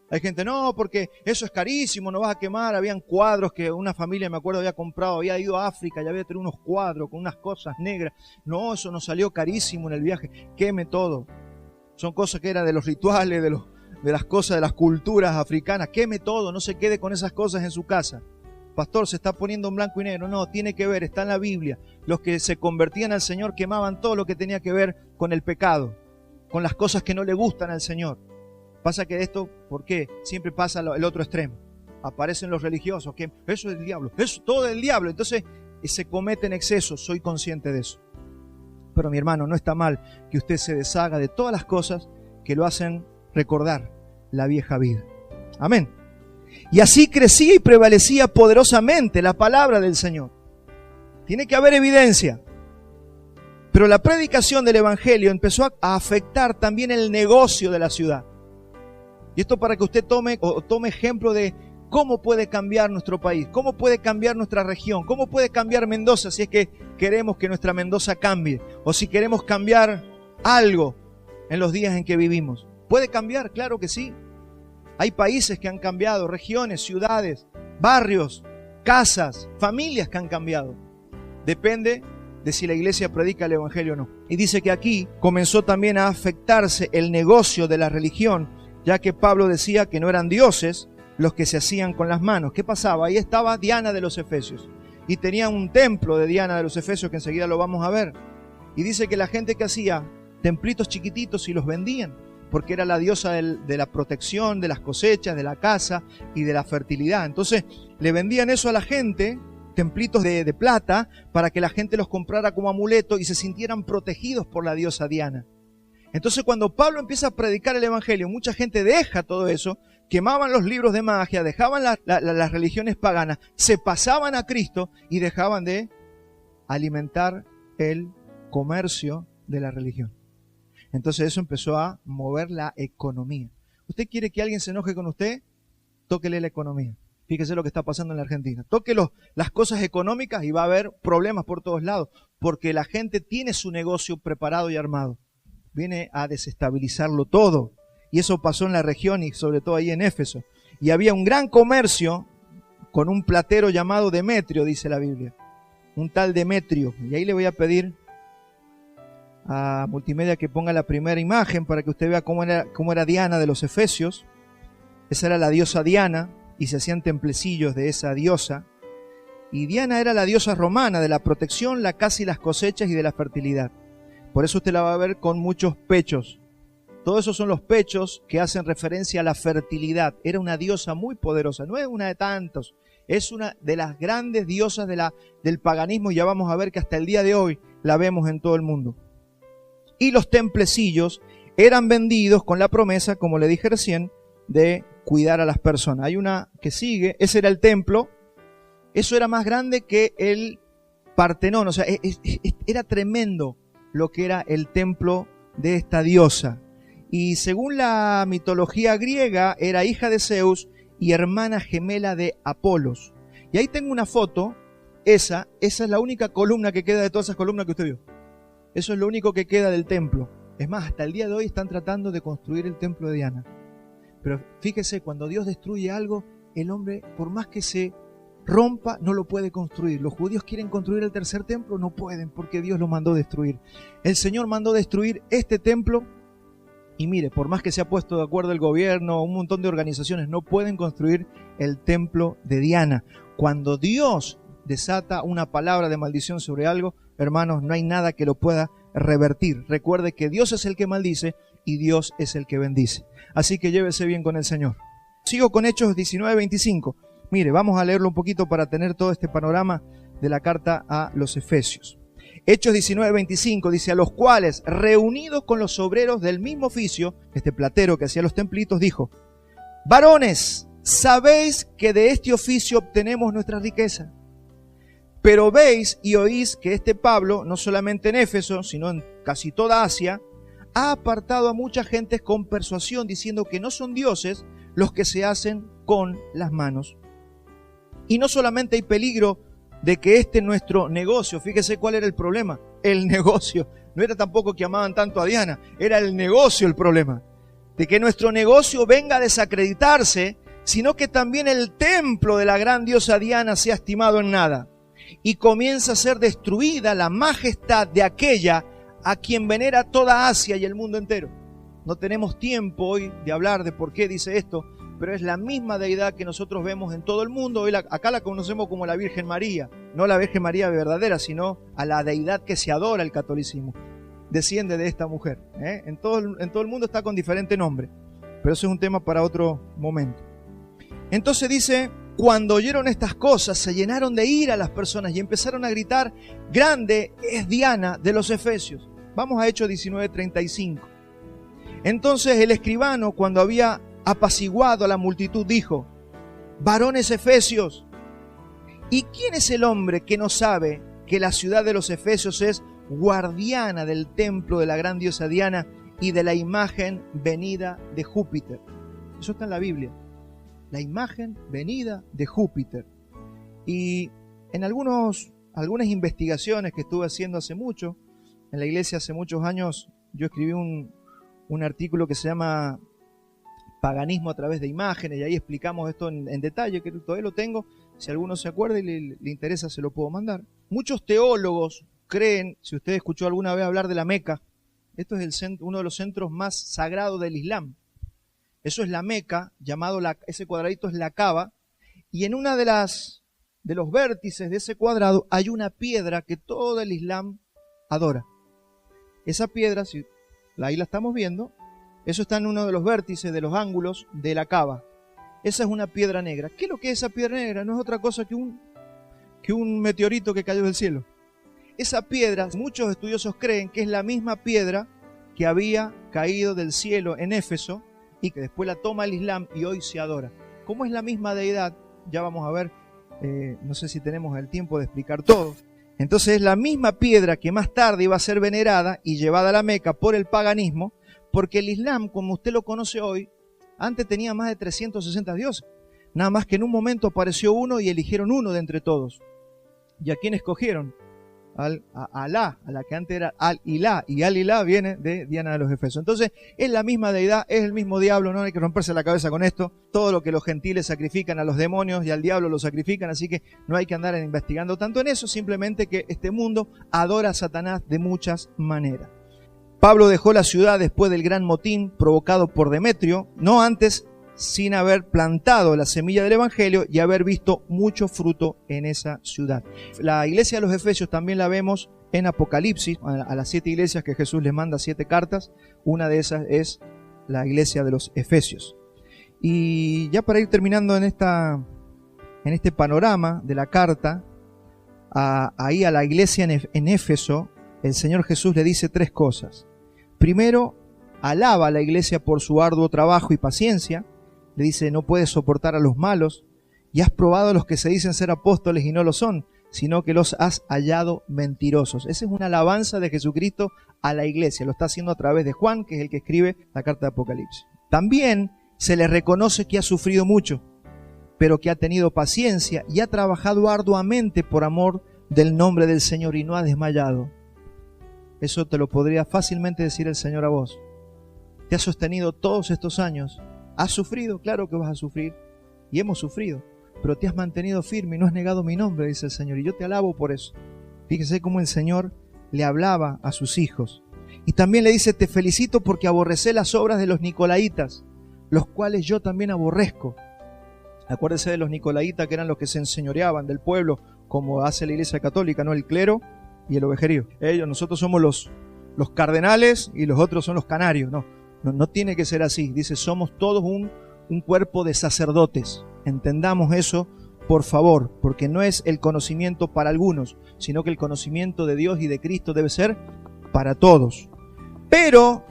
Hay gente, no, porque eso es carísimo, no vas a quemar. Habían cuadros que una familia, me acuerdo, había comprado, había ido a África y había tenido unos cuadros con unas cosas negras. No, eso nos salió carísimo en el viaje. Queme todo. Son cosas que eran de los rituales, de las cosas, de las culturas africanas. Queme todo, no se quede con esas cosas en su casa. Pastor, se está poniendo en blanco y negro. No, tiene que ver, está en la Biblia. Los que se convertían al Señor quemaban todo lo que tenía que ver con el pecado, con las cosas que no le gustan al Señor. Pasa que esto, ¿por qué? Siempre pasa el otro extremo. Aparecen los religiosos, que eso es el diablo, eso todo es el diablo. Entonces se cometen excesos, soy consciente de eso. Pero mi hermano, no está mal que usted se deshaga de todas las cosas que lo hacen recordar la vieja vida. Amén. Y así crecía y prevalecía poderosamente la palabra del Señor. Tiene que haber evidencia. Pero la predicación del Evangelio empezó a afectar también el negocio de la ciudad. Y esto para que usted tome ejemplo de cómo puede cambiar nuestro país, cómo puede cambiar nuestra región, cómo puede cambiar Mendoza si es que queremos que nuestra Mendoza cambie, o si queremos cambiar algo en los días en que vivimos. ¿Puede cambiar? Claro que sí. Hay países que han cambiado, regiones, ciudades, barrios, casas, familias que han cambiado. Depende de si la iglesia predica el Evangelio o no. Y dice que aquí comenzó también a afectarse el negocio de la religión, ya que Pablo decía que no eran dioses los que se hacían con las manos. ¿Qué pasaba? Ahí estaba Diana de los Efesios. Y tenía un templo de Diana de los Efesios que enseguida lo vamos a ver. Y dice que la gente que hacía templitos chiquititos y los vendían, porque era la diosa de la protección, de las cosechas, de la casa y de la fertilidad. Entonces le vendían eso a la gente, templitos de plata, para que la gente los comprara como amuleto y se sintieran protegidos por la diosa Diana. Entonces cuando Pablo empieza a predicar el Evangelio, mucha gente deja todo eso, quemaban los libros de magia, dejaban las religiones paganas, se pasaban a Cristo y dejaban de alimentar el comercio de la religión. Entonces eso empezó a mover la economía. ¿Usted quiere que alguien se enoje con usted? Tóquele la economía. Fíjese lo que está pasando en la Argentina. Toque las cosas económicas y va a haber problemas por todos lados, porque la gente tiene su negocio preparado y armado. Viene a desestabilizarlo todo. Y eso pasó en la región y sobre todo ahí en Éfeso. Y había un gran comercio con un platero llamado Demetrio, dice la Biblia. Un tal Demetrio. Y ahí le voy a pedir a Multimedia que ponga la primera imagen para que usted vea cómo era Diana de los Efesios. Esa era la diosa Diana y se hacían templecillos de esa diosa. Y Diana era la diosa romana de la protección, la casa y las cosechas y de la fertilidad. Por eso usted la va a ver con muchos pechos. Todos esos son los pechos que hacen referencia a la fertilidad. Era una diosa muy poderosa, no es una de tantos. Es una de las grandes diosas del paganismo y ya vamos a ver que hasta el día de hoy la vemos en todo el mundo. Y los templecillos eran vendidos con la promesa, como le dije recién, de cuidar a las personas. Hay una que sigue, ese era el templo. Eso era más grande que el Partenón, o sea, era tremendo lo que era el templo de esta diosa. Y según la mitología griega, era hija de Zeus y hermana gemela de Apolos. Y ahí tengo una foto, esa es la única columna que queda de todas esas columnas que usted vio. Eso es lo único que queda del templo. Es más, hasta el día de hoy están tratando de construir el templo de Diana. Pero fíjese, cuando Dios destruye algo, el hombre, por más que se rompa, no lo puede construir. Los judíos quieren construir el tercer templo, no pueden porque Dios lo mandó destruir. El Señor mandó destruir este templo y mire, por más que se ha puesto de acuerdo el gobierno, un montón de organizaciones, no pueden construir el templo de Diana. Cuando Dios desata una palabra de maldición sobre algo, hermanos, no hay nada que lo pueda revertir. Recuerde que Dios es el que maldice y Dios es el que bendice. Así que llévese bien con el Señor. Sigo con Hechos 19:25. Mire, vamos a leerlo un poquito para tener todo este panorama de la carta a los Efesios. Hechos 19:25 dice: a los cuales, reunidos con los obreros del mismo oficio, este platero que hacía los templitos, dijo: varones, sabéis que de este oficio obtenemos nuestra riqueza. Pero veis y oís que este Pablo, no solamente en Éfeso, sino en casi toda Asia, ha apartado a muchas gentes con persuasión, diciendo que no son dioses los que se hacen con las manos. Y no solamente hay peligro de que nuestro negocio, fíjese cuál era el problema, el negocio, no era tampoco que amaban tanto a Diana, era el negocio el problema, de que nuestro negocio venga a desacreditarse, sino que también el templo de la gran diosa Diana sea estimado en nada, y comienza a ser destruida la majestad de aquella a quien venera toda Asia y el mundo entero. No tenemos tiempo hoy de hablar de por qué dice esto, pero es la misma deidad que nosotros vemos en todo el mundo. Hoy acá la conocemos como la Virgen María, no la Virgen María verdadera, sino a la deidad que se adora el catolicismo. Desciende de esta mujer. En todo el mundo está con diferente nombre, pero eso es un tema para otro momento. Entonces dice, cuando oyeron estas cosas, se llenaron de ira las personas y empezaron a gritar, grande es Diana de los Efesios. Vamos a Hechos 19:35. Entonces el escribano, cuando había apaciguado a la multitud, dijo, varones efesios, ¿y quién es el hombre que no sabe que la ciudad de los Efesios es guardiana del templo de la gran diosa Diana y de la imagen venida de Júpiter? Eso está en la Biblia, la imagen venida de Júpiter. Y en algunas investigaciones que estuve haciendo hace mucho, en la iglesia hace muchos años, yo escribí un artículo que se llama Paganismo a través de imágenes, y ahí explicamos esto en detalle, que todavía lo tengo, si alguno se acuerda y le interesa se lo puedo mandar. Muchos teólogos creen, si usted escuchó alguna vez hablar de la Meca, esto es uno de los centros más sagrados del Islam. Eso es la Meca, ese cuadradito es la Kaaba, y en una de los vértices de ese cuadrado hay una piedra que todo el Islam adora. Esa piedra, ahí la estamos viendo, eso está en uno de los vértices de los ángulos de la Kaaba. Esa es una piedra negra. ¿Qué es lo que es esa piedra negra? No es otra cosa que un meteorito que cayó del cielo. Esa piedra, muchos estudiosos creen que es la misma piedra que había caído del cielo en Éfeso y que después la toma el Islam y hoy se adora. Como es la misma deidad, ya vamos a ver, no sé si tenemos el tiempo de explicar todo. Entonces es la misma piedra que más tarde iba a ser venerada y llevada a la Meca por el paganismo, porque el Islam, como usted lo conoce hoy, antes tenía más de 360 dioses. Nada más que en un momento apareció uno y eligieron uno de entre todos. ¿Y a quién escogieron? A Alá, a la que antes era Al-Ilá, y Al-Ilá viene de Diana de los Efesios. Entonces es la misma deidad, es el mismo diablo, no hay que romperse la cabeza con esto. Todo lo que los gentiles sacrifican a los demonios y al diablo lo sacrifican, así que no hay que andar investigando tanto en eso, simplemente que este mundo adora a Satanás de muchas maneras. Pablo dejó la ciudad después del gran motín provocado por Demetrio, no antes sin haber plantado la semilla del Evangelio y haber visto mucho fruto en esa ciudad. La iglesia de los Efesios también la vemos en Apocalipsis, a las 7 iglesias que Jesús les manda 7 cartas. Una de esas es la iglesia de los Efesios. Y ya para ir terminando en este panorama de la carta, ahí a la iglesia en Éfeso, el Señor Jesús le dice 3 cosas. Primero, alaba a la iglesia por su arduo trabajo y paciencia. Le dice, no puedes soportar a los malos, y has probado a los que se dicen ser apóstoles y no lo son, sino que los has hallado mentirosos. Esa es una alabanza de Jesucristo a la iglesia. Lo está haciendo a través de Juan, que es el que escribe la carta de Apocalipsis. También se le reconoce que ha sufrido mucho, pero que ha tenido paciencia y ha trabajado arduamente por amor del nombre del Señor y no ha desmayado. Eso te lo podría fácilmente decir el Señor a vos. Te ha sostenido todos estos años. ¿Has sufrido? Claro que vas a sufrir. Y hemos sufrido. Pero te has mantenido firme y no has negado mi nombre, dice el Señor. Y yo te alabo por eso. Fíjese cómo el Señor le hablaba a sus hijos. Y también le dice, te felicito porque aborrecé las obras de los nicolaitas, los cuales yo también aborrezco. Acuérdese de los nicolaitas, que eran los que se enseñoreaban del pueblo, como hace la Iglesia Católica, ¿no? El clero y el ovejerío. Nosotros somos los cardenales y los otros son los canarios. No tiene que ser así. Dice, somos todos un cuerpo de sacerdotes. Entendamos eso, por favor, porque no es el conocimiento para algunos, sino que el conocimiento de Dios y de Cristo debe ser para todos. Pero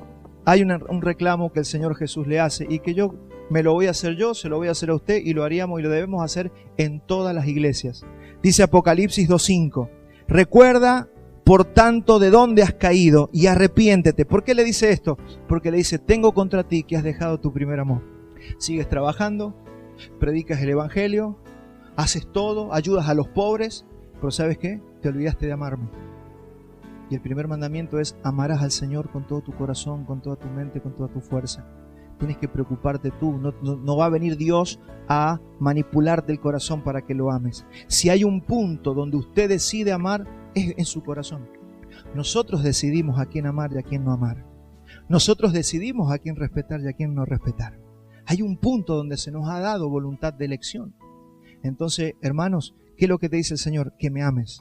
hay un reclamo que el Señor Jesús le hace y que yo me lo voy a hacer yo, se lo voy a hacer a usted y lo haríamos y lo debemos hacer en todas las iglesias. Dice Apocalipsis 2:5, recuerda por tanto de dónde has caído y arrepiéntete. ¿Por qué le dice esto? Porque le dice, tengo contra ti que has dejado tu primer amor. Sigues trabajando, predicas el evangelio, haces todo, ayudas a los pobres, pero ¿sabes qué? Te olvidaste de amarme. Y el primer mandamiento es: amarás al Señor con todo tu corazón, con toda tu mente, con toda tu fuerza. Tienes que preocuparte tú. No va a venir Dios a manipularte el corazón para que lo ames. Si hay un punto donde usted decide amar, es en su corazón. Nosotros decidimos a quién amar y a quién no amar. Nosotros decidimos a quién respetar y a quién no respetar. Hay un punto donde se nos ha dado voluntad de elección. Entonces, hermanos, ¿qué es lo que te dice el Señor? Que me ames.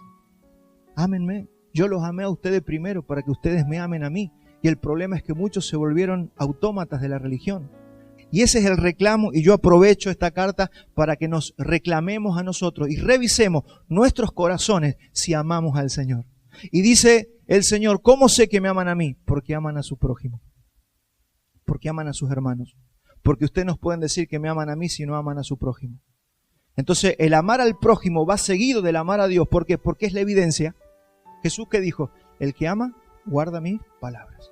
Ámenme. Yo los amé a ustedes primero para que ustedes me amen a mí. Y el problema es que muchos se volvieron autómatas de la religión. Y ese es el reclamo, y yo aprovecho esta carta para que nos reclamemos a nosotros y revisemos nuestros corazones si amamos al Señor. Y dice el Señor: ¿cómo sé que me aman a mí? Porque aman a su prójimo. Porque aman a sus hermanos. Porque ustedes nos pueden decir que me aman a mí si no aman a su prójimo. Entonces, el amar al prójimo va seguido del amar a Dios. ¿Por qué? Porque es la evidencia. Jesús, ¿qué dijo? El que ama, guarda mis palabras.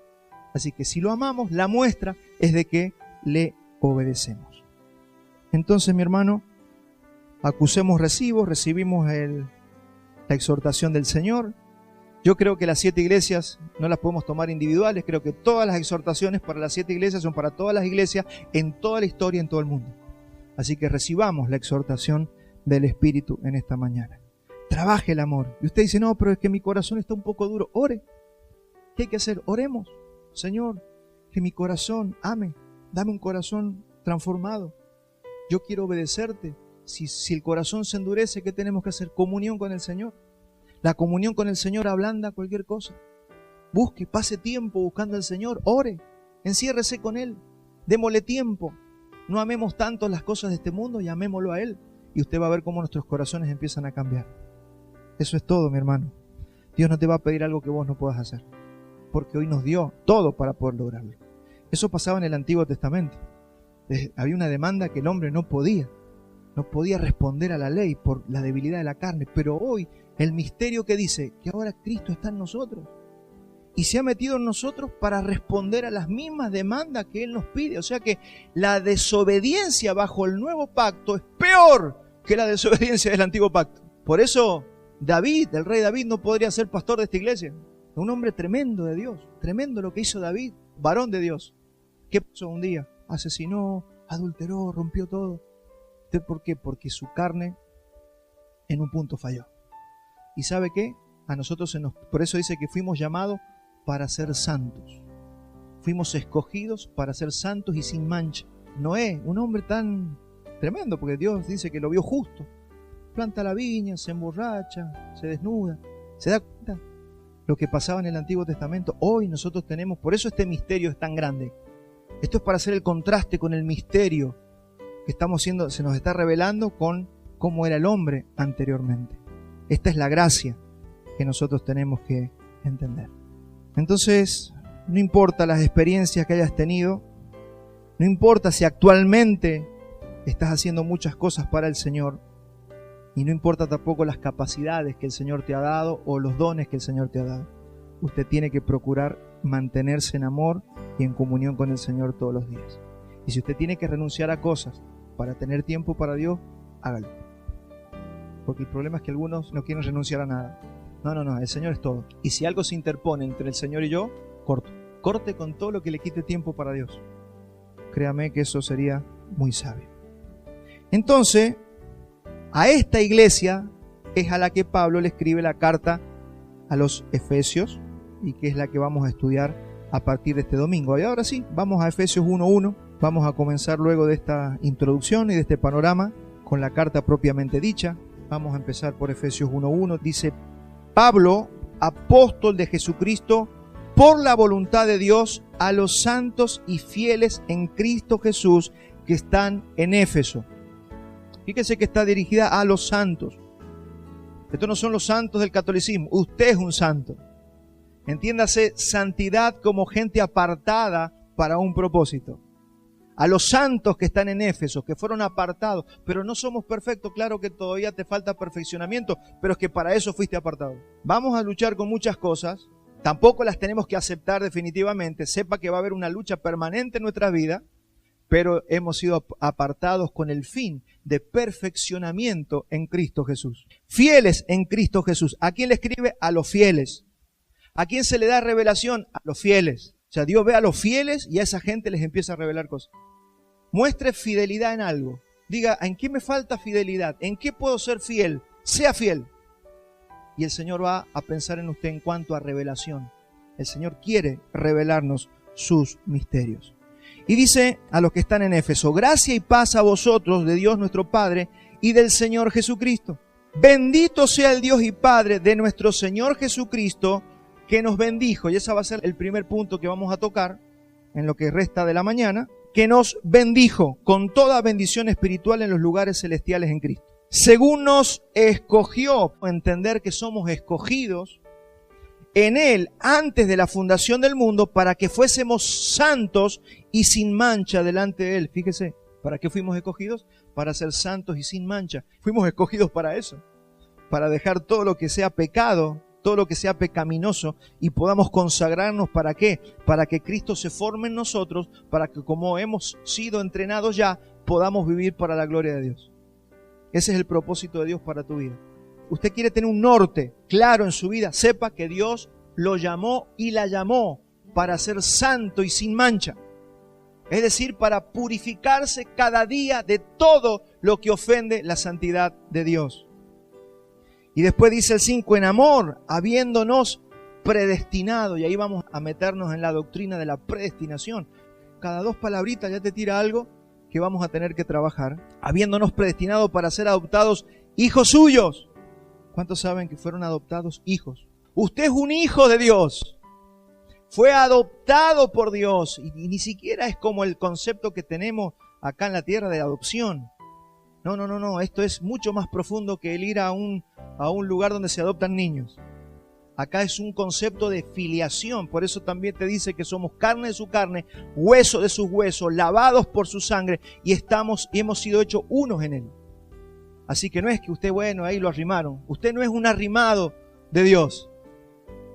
Así que si lo amamos, la muestra es de que le obedecemos. Entonces, mi hermano, acusemos recibos, recibimos la exhortación del Señor. Yo creo que las 7 iglesias no las podemos tomar individuales. Creo que todas las exhortaciones para las 7 iglesias son para todas las iglesias en toda la historia, en todo el mundo. Así que recibamos la exhortación del Espíritu en esta mañana. Trabaje el amor. Y usted dice: no, pero es que mi corazón está un poco duro. Ore. ¿Qué hay que hacer? Oremos. Señor, que mi corazón ame. Dame un corazón transformado. Yo quiero obedecerte. Si el corazón se endurece, ¿qué tenemos que hacer? Comunión con el Señor. La comunión con el Señor ablanda cualquier cosa. Busque, pase tiempo buscando al Señor. Ore, enciérrese con Él. Démosle tiempo. No amemos tanto las cosas de este mundo y amémoslo a Él. Y usted va a ver cómo nuestros corazones empiezan a cambiar. Eso es todo, mi hermano. Dios no te va a pedir algo que vos no puedas hacer, porque hoy nos dio todo para poder lograrlo. Eso pasaba en el Antiguo Testamento. Había una demanda que el hombre no podía responder a la ley por la debilidad de la carne, pero hoy el misterio que dice que ahora Cristo está en nosotros y se ha metido en nosotros para responder a las mismas demandas que Él nos pide. O sea que la desobediencia bajo el nuevo pacto es peor que la desobediencia del antiguo pacto. Por eso David, el rey David, no podría ser pastor de esta iglesia. Un hombre tremendo de Dios, tremendo lo que hizo David, varón de Dios. ¿Qué pasó un día? Asesinó, adulteró, rompió todo. ¿Por qué? Porque su carne en un punto falló. ¿Y sabe qué? A nosotros por eso dice que fuimos llamados para ser santos. Fuimos escogidos para ser santos y sin mancha. Noé, un hombre tan tremendo, porque Dios dice que lo vio justo. Planta la viña, se emborracha, se desnuda. ¿Se da cuenta? Lo que pasaba en el Antiguo Testamento, hoy nosotros tenemos, por eso este misterio es tan grande. Esto es para hacer el contraste con el misterio que se nos está revelando con cómo era el hombre anteriormente. Esta es la gracia que nosotros tenemos que entender. Entonces, no importa las experiencias que hayas tenido, no importa si actualmente estás haciendo muchas cosas para el Señor, y no importa tampoco las capacidades que el Señor te ha dado o los dones que el Señor te ha dado. Usted tiene que procurar mantenerse en amor y en comunión con el Señor todos los días. Y si usted tiene que renunciar a cosas para tener tiempo para Dios, hágalo. Porque el problema es que algunos no quieren renunciar a nada. No, el Señor es todo. Y si algo se interpone entre el Señor y yo, corte con todo lo que le quite tiempo para Dios. Créame que eso sería muy sabio. Entonces, a esta iglesia es a la que Pablo le escribe la carta a los Efesios, y que es la que vamos a estudiar a partir de este domingo. Y ahora sí, vamos a Efesios 1:1. Vamos a comenzar luego de esta introducción y de este panorama con la carta propiamente dicha. Vamos a empezar por Efesios 1:1. Dice: Pablo, apóstol de Jesucristo, por la voluntad de Dios, a los santos y fieles en Cristo Jesús que están en Éfeso. Fíjese que está dirigida a los santos. Estos no son los santos del catolicismo. Usted es un santo. Entiéndase, santidad como gente apartada para un propósito. A los santos que están en Éfeso, que fueron apartados, pero no somos perfectos. Claro que todavía te falta perfeccionamiento, pero es que para eso fuiste apartado. Vamos a luchar con muchas cosas. Tampoco las tenemos que aceptar definitivamente. Sepa que va a haber una lucha permanente en nuestra vida, pero hemos sido apartados con el fin de perfeccionamiento en Cristo Jesús. Fieles en Cristo Jesús. ¿A quién le escribe? A los fieles. ¿A quién se le da revelación? A los fieles. O sea, Dios ve a los fieles y a esa gente les empieza a revelar cosas. Muestre fidelidad en algo. Diga, ¿en qué me falta fidelidad? ¿En qué puedo ser fiel? Sea fiel. Y el Señor va a pensar en usted en cuanto a revelación. El Señor quiere revelarnos sus misterios. Y dice a los que están en Éfeso, gracia y paz a vosotros de Dios nuestro Padre y del Señor Jesucristo. Bendito sea el Dios y Padre de nuestro Señor Jesucristo, que nos bendijo, y ese va a ser el primer punto que vamos a tocar en lo que resta de la mañana, que nos bendijo con toda bendición espiritual en los lugares celestiales en Cristo. Según nos escogió, entender que somos escogidos en Él antes de la fundación del mundo para que fuésemos santos y sin mancha delante de Él. Fíjese, ¿para qué fuimos escogidos? Para ser santos y sin mancha. Fuimos escogidos para eso, para dejar todo lo que sea pecado, todo lo que sea pecaminoso y podamos consagrarnos. ¿Para qué? Para que Cristo se forme en nosotros, para que como hemos sido entrenados ya, podamos vivir para la gloria de Dios. Ese es el propósito de Dios para tu vida. Usted quiere tener un norte claro en su vida, sepa que Dios lo llamó y la llamó para ser santo y sin mancha. Es decir, para purificarse cada día de todo lo que ofende la santidad de Dios. Y después dice el 5, en amor, habiéndonos predestinado. Y ahí vamos a meternos en la doctrina de la predestinación. Cada 2 palabritas ya te tira algo que vamos a tener que trabajar. Habiéndonos predestinado para ser adoptados hijos suyos. ¿Cuántos saben que fueron adoptados hijos? Usted es un hijo de Dios. Fue adoptado por Dios. Y ni siquiera es como el concepto que tenemos acá en la tierra de adopción. No. Esto es mucho más profundo que el ir a un lugar donde se adoptan niños. Acá es un concepto de filiación. Por eso también te dice que somos carne de su carne, hueso de sus huesos, lavados por su sangre y hemos sido hechos unos en Él. Así que no es que usted, bueno, ahí lo arrimaron. Usted no es un arrimado de Dios.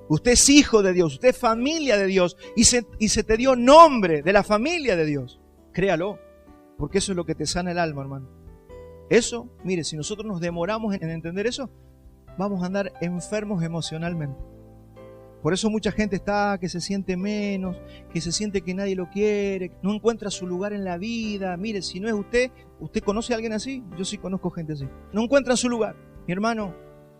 Usted es hijo de Dios. Usted es familia de Dios. Y se te dio nombre de la familia de Dios. Créalo. Porque eso es lo que te sana el alma, hermano. Eso, mire, si nosotros nos demoramos en entender eso, vamos a andar enfermos emocionalmente. Por eso mucha gente está que se siente menos, que se siente que nadie lo quiere, no encuentra su lugar en la vida. Mire, si no es usted conoce a alguien así. Yo sí conozco gente así. No encuentra su lugar. Mi hermano,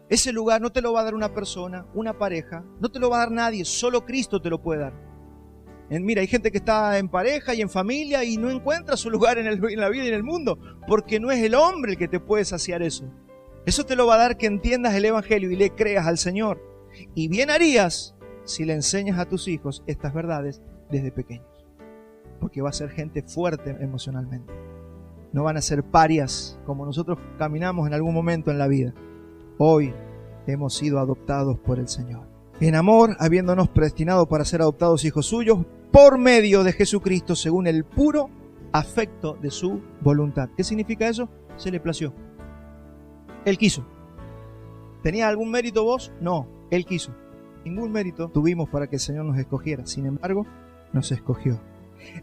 ese lugar no te lo va a dar una persona, una pareja, no te lo va a dar nadie, solo Cristo te lo puede dar. Mira, hay gente que está en pareja y en familia y no encuentra su lugar en la vida y en el mundo, porque no es el hombre el que te puede saciar eso. Eso te lo va a dar que entiendas el Evangelio y le creas al Señor. Y bien harías si le enseñas a tus hijos estas verdades desde pequeños, porque va a ser gente fuerte emocionalmente. No van a ser parias como nosotros caminamos en algún momento en la vida. Hoy hemos sido adoptados por el Señor. En amor, habiéndonos predestinado para ser adoptados hijos suyos, por medio de Jesucristo, según el puro afecto de su voluntad. ¿Qué significa eso? Se le plació. Él quiso. ¿Tenía algún mérito vos? No, Él quiso. Ningún mérito tuvimos para que el Señor nos escogiera. Sin embargo, nos escogió.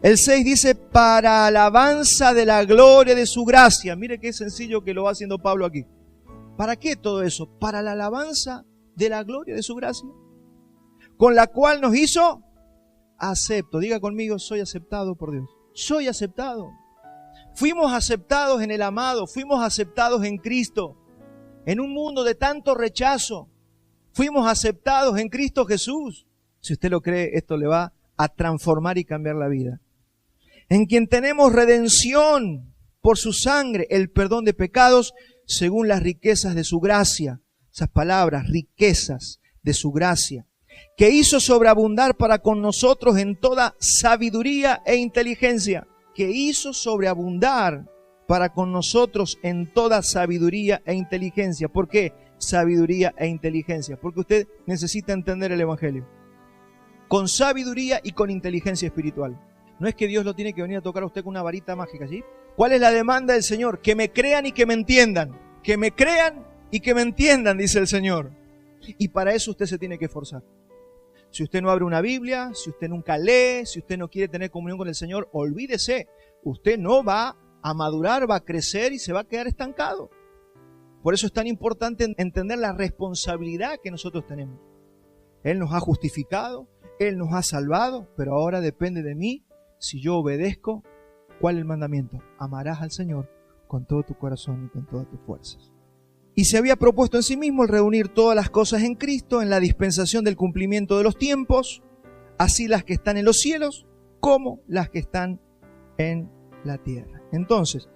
El 6 dice, para alabanza de la gloria de su gracia. Mire qué sencillo que lo va haciendo Pablo aquí. ¿Para qué todo eso? Para la alabanza de la gloria de su gracia, con la cual nos hizo acepto. Diga conmigo, soy aceptado por Dios. Soy aceptado. Fuimos aceptados en el amado, fuimos aceptados en Cristo. En un mundo de tanto rechazo, fuimos aceptados en Cristo Jesús. Si usted lo cree, esto le va a transformar y cambiar la vida. En quien tenemos redención por su sangre, el perdón de pecados, según las riquezas de su gracia. Esas palabras, riquezas de su gracia, que hizo sobreabundar para con nosotros en toda sabiduría e inteligencia. Que hizo sobreabundar para con nosotros en toda sabiduría e inteligencia. ¿Por qué sabiduría e inteligencia? Porque usted necesita entender el Evangelio con sabiduría y con inteligencia espiritual. No es que Dios lo tiene que venir a tocar a usted con una varita mágica, ¿sí? ¿Cuál es la demanda del Señor? Que me crean y que me entiendan. Que me crean y que me entiendan, dice el Señor. Y para eso usted se tiene que esforzar. Si usted no abre una Biblia, si usted nunca lee, si usted no quiere tener comunión con el Señor, olvídese, usted no va a madurar, va a crecer y se va a quedar estancado. Por eso es tan importante entender la responsabilidad que nosotros tenemos. Él nos ha justificado, Él nos ha salvado, pero ahora depende de mí si yo obedezco. ¿Cuál es el mandamiento? Amarás al Señor con todo tu corazón y con todas tus fuerzas. Y se había propuesto en sí mismo el reunir todas las cosas en Cristo, en la dispensación del cumplimiento de los tiempos, así las que están en los cielos como las que están en la tierra. Entonces,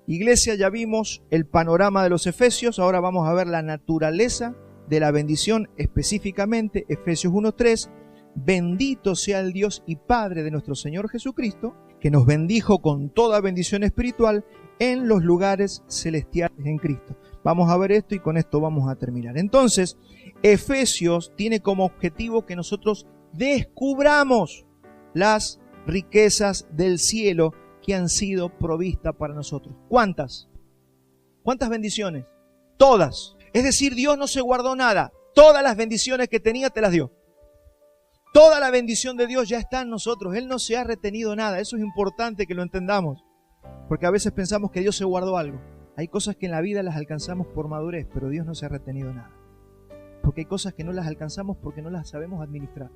iglesia, ya vimos el panorama de los Efesios, ahora vamos a ver la naturaleza de la bendición específicamente. Efesios 1:3, bendito sea el Dios y Padre de nuestro Señor Jesucristo, que nos bendijo con toda bendición espiritual en los lugares celestiales en Cristo. Vamos a ver esto y con esto vamos a terminar. Entonces, Efesios tiene como objetivo que nosotros descubramos las riquezas del cielo que han sido provistas para nosotros. ¿Cuántas? ¿Cuántas bendiciones? Todas. Es decir, Dios no se guardó nada. Todas las bendiciones que tenía te las dio. Toda la bendición de Dios ya está en nosotros. Él no se ha retenido nada. Eso es importante que lo entendamos. Porque a veces pensamos que Dios se guardó algo. Hay cosas que en la vida las alcanzamos por madurez, pero Dios no se ha retenido nada. Porque hay cosas que no las alcanzamos porque no las sabemos administrar.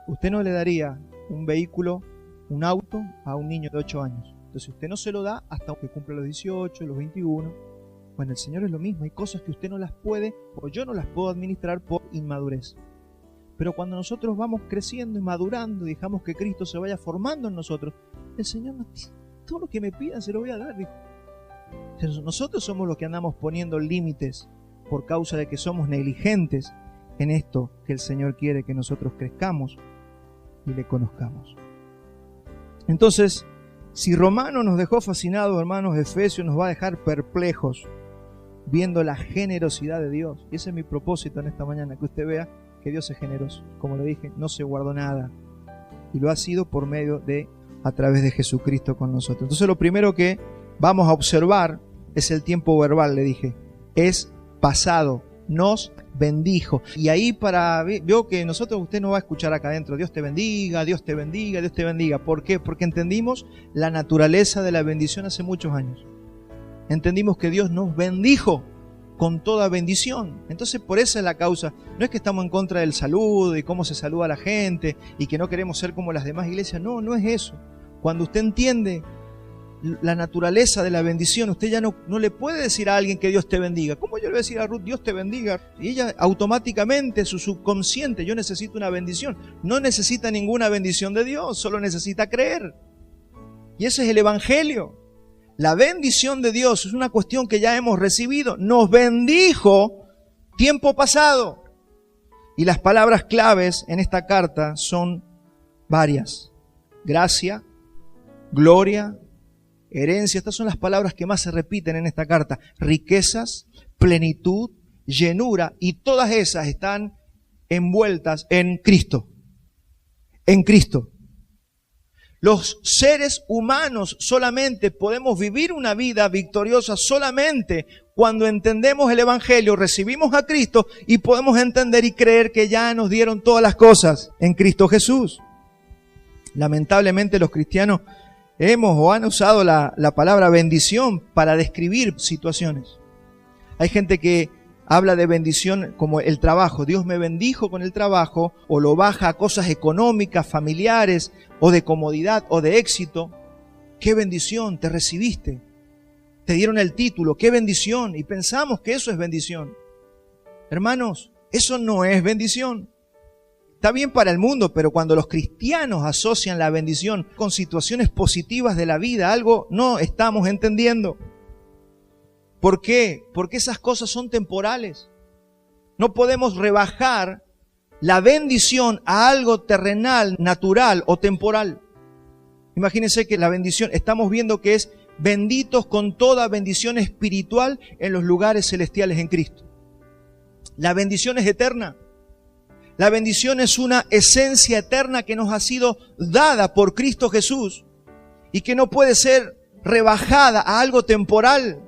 Usted no le daría un vehículo, un auto, a un niño de 8 años. Entonces usted no se lo da hasta que cumple los 18, los 21. Bueno, el Señor es lo mismo. Hay cosas que usted no las puede, o yo no las puedo administrar por inmadurez. Pero cuando nosotros vamos creciendo y madurando y dejamos que Cristo se vaya formando en nosotros, el Señor nos dice, todo lo que me pidan se lo voy a dar, dijo. Nosotros somos los que andamos poniendo límites por causa de que somos negligentes en esto que el Señor quiere que nosotros crezcamos y le conozcamos. Entonces, si Romanos nos dejó fascinados, hermanos, Efesios nos va a dejar perplejos viendo la generosidad de Dios. Y ese es mi propósito en esta mañana, que usted vea que Dios es generoso. Como le dije, no se guardó nada. Y lo ha sido por medio de, a través de Jesucristo con nosotros. Entonces lo primero que vamos a observar es el tiempo verbal, le dije. Es pasado. Nos bendijo. Y ahí veo que usted no va a escuchar acá adentro, Dios te bendiga, Dios te bendiga, Dios te bendiga. ¿Por qué? Porque entendimos la naturaleza de la bendición hace muchos años. Entendimos que Dios nos bendijo con toda bendición. Entonces por esa es la causa. No es que estamos en contra del saludo y cómo se saluda a la gente y que no queremos ser como las demás iglesias. No, no es eso. Cuando usted entiende la naturaleza de la bendición, usted ya no le puede decir a alguien que Dios te bendiga. ¿Cómo yo le voy a decir a Ruth, Dios te bendiga? Y ella automáticamente, su subconsciente, yo necesito una bendición. No necesita ninguna bendición de Dios, solo necesita creer. Y ese es el evangelio. La bendición de Dios es una cuestión que ya hemos recibido. Nos bendijo tiempo pasado. Y las palabras claves en esta carta son varias. Gracia, gloria, herencia. Estas son las palabras que más se repiten en esta carta. Riquezas, plenitud, llenura. Y todas esas están envueltas en Cristo. En Cristo. Los seres humanos solamente podemos vivir una vida victoriosa solamente cuando entendemos el evangelio, recibimos a Cristo y podemos entender y creer que ya nos dieron todas las cosas en Cristo Jesús. Lamentablemente los cristianos han usado la palabra bendición para describir situaciones. Hay gente que habla de bendición como el trabajo. Dios me bendijo con el trabajo, o lo baja a cosas económicas, familiares, o de comodidad, o de éxito. ¡Qué bendición! Te recibiste. Te dieron el título. ¡Qué bendición! Y pensamos que eso es bendición. Hermanos, eso no es bendición. Está bien para el mundo, pero cuando los cristianos asocian la bendición con situaciones positivas de la vida, algo no estamos entendiendo. ¿Por qué? Porque esas cosas son temporales. No podemos rebajar la bendición a algo terrenal, natural o temporal. Imagínense que la bendición, estamos viendo que es benditos con toda bendición espiritual en los lugares celestiales en Cristo. La bendición es eterna. La bendición es una esencia eterna que nos ha sido dada por Cristo Jesús y que no puede ser rebajada a algo temporal.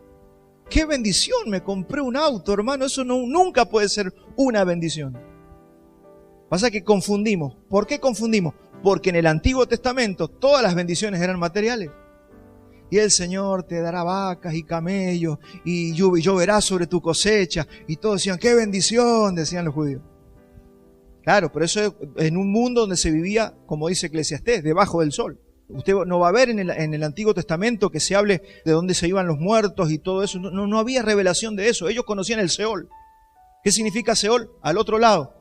¡Qué bendición! Me compré un auto, hermano. Eso nunca puede ser una bendición. Pasa que confundimos. ¿Por qué confundimos? Porque en el Antiguo Testamento todas las bendiciones eran materiales. Y el Señor te dará vacas y camellos y lloverá sobre tu cosecha. Y todos decían, ¡qué bendición!, decían los judíos. Claro, pero eso en un mundo donde se vivía, como dice Eclesiastés, debajo del sol. Usted no va a ver en el Antiguo Testamento que se hable de dónde se iban los muertos y todo eso. No había revelación de eso. Ellos conocían el Seol. ¿Qué significa Seol? Al otro lado.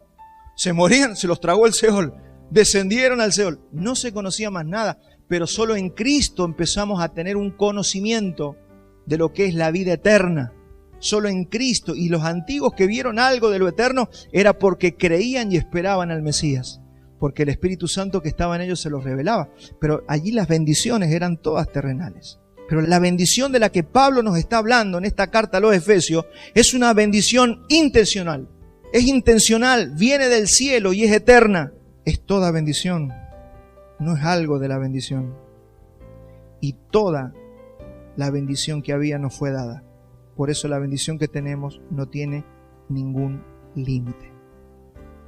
Se morían, se los tragó el Seol. Descendieron al Seol. No se conocía más nada. Pero solo en Cristo empezamos a tener un conocimiento de lo que es la vida eterna. Solo en Cristo. Y los antiguos que vieron algo de lo eterno era porque creían y esperaban al Mesías. Porque el Espíritu Santo que estaba en ellos se los revelaba. Pero allí las bendiciones eran todas terrenales. Pero la bendición de la que Pablo nos está hablando en esta carta a los Efesios es una bendición intencional. Es intencional, viene del cielo y es eterna. Es toda bendición. No es algo de la bendición. Y toda la bendición que había nos fue dada. Por eso la bendición que tenemos no tiene ningún límite.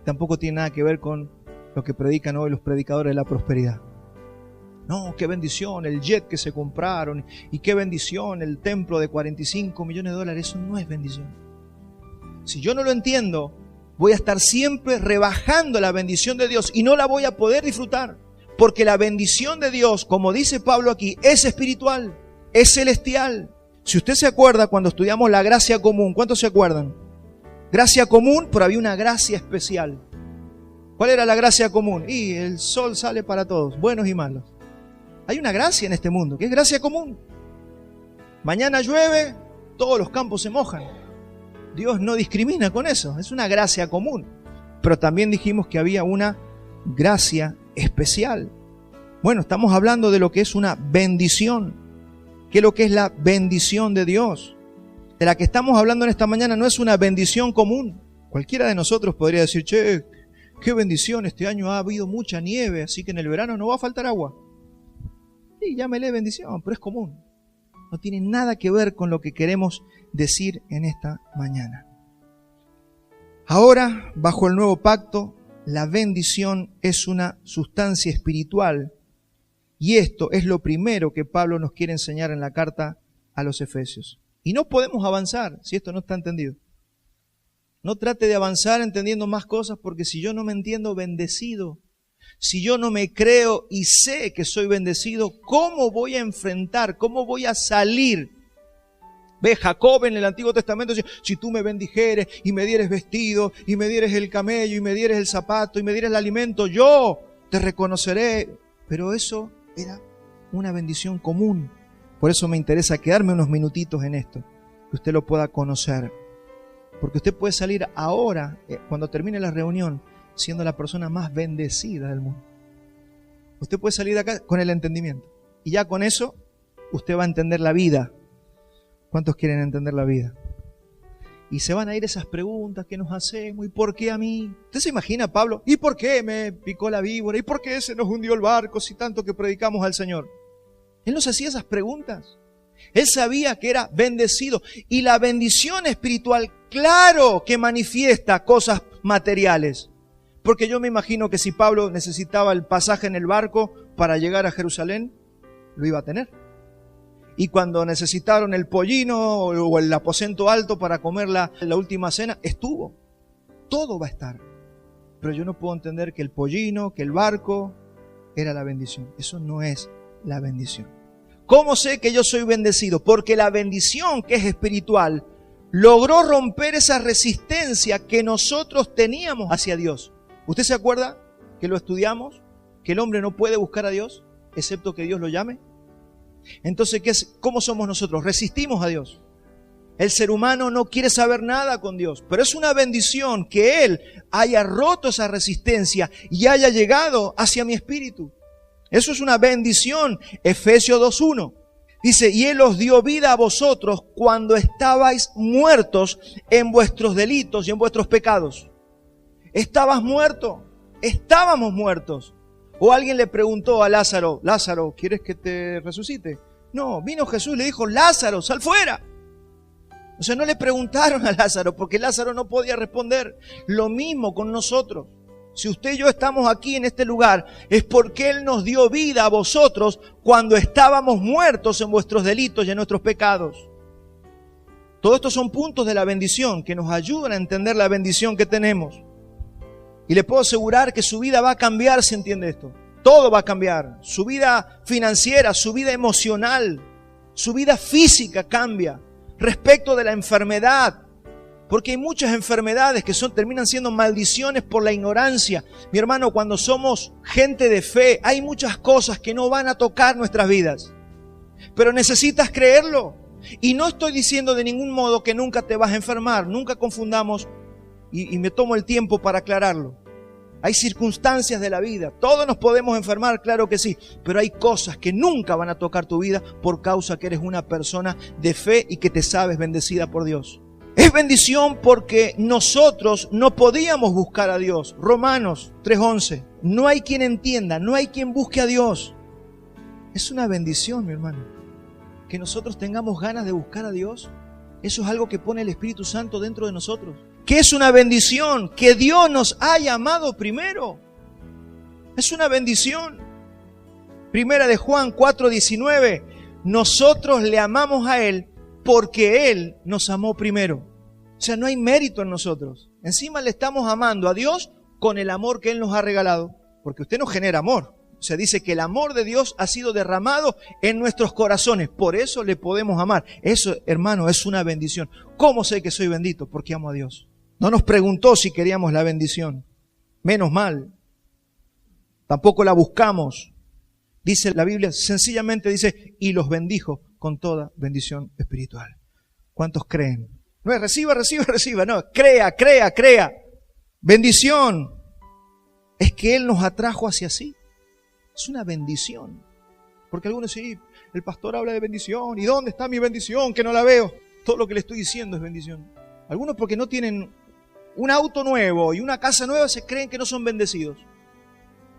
Tampoco tiene nada que ver con lo que predican hoy los predicadores de la prosperidad. No, qué bendición el jet que se compraron y qué bendición el templo de 45 millones de dólares. Eso no es bendición. Si yo no lo entiendo, voy a estar siempre rebajando la bendición de Dios y no la voy a poder disfrutar. Porque la bendición de Dios, como dice Pablo aquí, es espiritual, es celestial. Si usted se acuerda cuando estudiamos la gracia común, ¿cuántos se acuerdan? Gracia común, pero había una gracia especial. ¿Cuál era la gracia común? Y el sol sale para todos, buenos y malos. Hay una gracia en este mundo, que es gracia común. Mañana llueve, todos los campos se mojan. Dios no discrimina con eso, es una gracia común. Pero también dijimos que había una gracia especial. Bueno, estamos hablando de lo que es una bendición. ¿Qué es lo que es la bendición de Dios? De la que estamos hablando en esta mañana no es una bendición común. Cualquiera de nosotros podría decir, che, qué bendición, este año ha habido mucha nieve, así que en el verano no va a faltar agua. Sí, llámele bendición, pero es común. No tiene nada que ver con lo que queremos decir en esta mañana. Ahora, bajo el nuevo pacto, la bendición es una sustancia espiritual. Y esto es lo primero que Pablo nos quiere enseñar en la carta a los Efesios. Y no podemos avanzar si esto no está entendido. No trate de avanzar entendiendo más cosas, porque si yo no me entiendo bendecido, si yo no me creo y sé que soy bendecido, ¿cómo voy a enfrentar? ¿Cómo voy a salir? Ve, Jacob en el Antiguo Testamento dice, si tú me bendijeres y me dieres vestido y me dieres el camello y me dieres el zapato y me dieres el alimento, yo te reconoceré. Pero eso era una bendición común. Por eso me interesa quedarme unos minutitos en esto, que usted lo pueda conocer. Porque usted puede salir ahora, cuando termine la reunión, siendo la persona más bendecida del mundo. Usted puede salir de acá con el entendimiento. Y ya con eso, usted va a entender la vida. ¿Cuántos quieren entender la vida? Y se van a ir esas preguntas que nos hacemos. ¿Y por qué a mí? ¿Usted se imagina, Pablo? ¿Y por qué me picó la víbora? ¿Y por qué se nos hundió el barco si tanto que predicamos al Señor? Él nos hacía esas preguntas. Él sabía que era bendecido. Y la bendición espiritual, claro que manifiesta cosas materiales. Porque yo me imagino que si Pablo necesitaba el pasaje en el barco para llegar a Jerusalén, lo iba a tener. Y cuando necesitaron el pollino o el aposento alto para comer la última cena, estuvo. Todo va a estar. Pero yo no puedo entender que el pollino, que el barco, era la bendición. Eso no es la bendición. ¿Cómo sé que yo soy bendecido? Porque la bendición, que es espiritual, logró romper esa resistencia que nosotros teníamos hacia Dios. ¿Usted se acuerda que lo estudiamos? Que el hombre no puede buscar a Dios, excepto que Dios lo llame. Entonces, ¿cómo somos nosotros? Resistimos a Dios. El ser humano no quiere saber nada con Dios, pero es una bendición que Él haya roto esa resistencia y haya llegado hacia mi espíritu. Eso es una bendición. Efesios 2:1 dice, y Él os dio vida a vosotros cuando estabais muertos en vuestros delitos y en vuestros pecados. Estabas muerto, estábamos muertos. O alguien le preguntó a Lázaro, Lázaro, ¿quieres que te resucite? No, vino Jesús y le dijo, Lázaro, sal fuera. O sea, no le preguntaron a Lázaro porque Lázaro no podía responder. Lo mismo con nosotros. Si usted y yo estamos aquí en este lugar, es porque Él nos dio vida a vosotros cuando estábamos muertos en vuestros delitos y en nuestros pecados. Todos estos son puntos de la bendición que nos ayudan a entender la bendición que tenemos. Y le puedo asegurar que su vida va a cambiar si entiende esto. Todo va a cambiar. Su vida financiera, su vida emocional, su vida física cambia. Respecto de la enfermedad, porque hay muchas enfermedades que terminan siendo maldiciones por la ignorancia. Mi hermano, cuando somos gente de fe, hay muchas cosas que no van a tocar nuestras vidas. Pero necesitas creerlo. Y no estoy diciendo de ningún modo que nunca te vas a enfermar. Nunca confundamos, y me tomo el tiempo para aclararlo. Hay circunstancias de la vida. Todos nos podemos enfermar, claro que sí. Pero hay cosas que nunca van a tocar tu vida por causa que eres una persona de fe y que te sabes bendecida por Dios. Es bendición porque nosotros no podíamos buscar a Dios. Romanos 3:11. No hay quien entienda, no hay quien busque a Dios. Es una bendición, mi hermano, que nosotros tengamos ganas de buscar a Dios. Eso es algo que pone el Espíritu Santo dentro de nosotros. Que es una bendición que Dios nos haya amado primero. Es una bendición. Primera de Juan 4:19. Nosotros le amamos a Él porque Él nos amó primero. O sea, no hay mérito en nosotros. Encima le estamos amando a Dios con el amor que Él nos ha regalado. Porque usted nos genera amor. O sea, dice que el amor de Dios ha sido derramado en nuestros corazones. Por eso le podemos amar. Eso, hermano, es una bendición. ¿Cómo sé que soy bendito? Porque amo a Dios. No nos preguntó si queríamos la bendición. Menos mal. Tampoco la buscamos. Dice la Biblia, sencillamente dice, y los bendijo con toda bendición espiritual. ¿Cuántos creen? No es reciba, no, crea. Bendición es que Él nos atrajo hacia sí. Es una bendición. Porque algunos dicen, el pastor habla de bendición, ¿y dónde está mi bendición? Que no la veo. Todo lo que le estoy diciendo es bendición. Algunos porque no tienen un auto nuevo y una casa nueva se creen que no son bendecidos.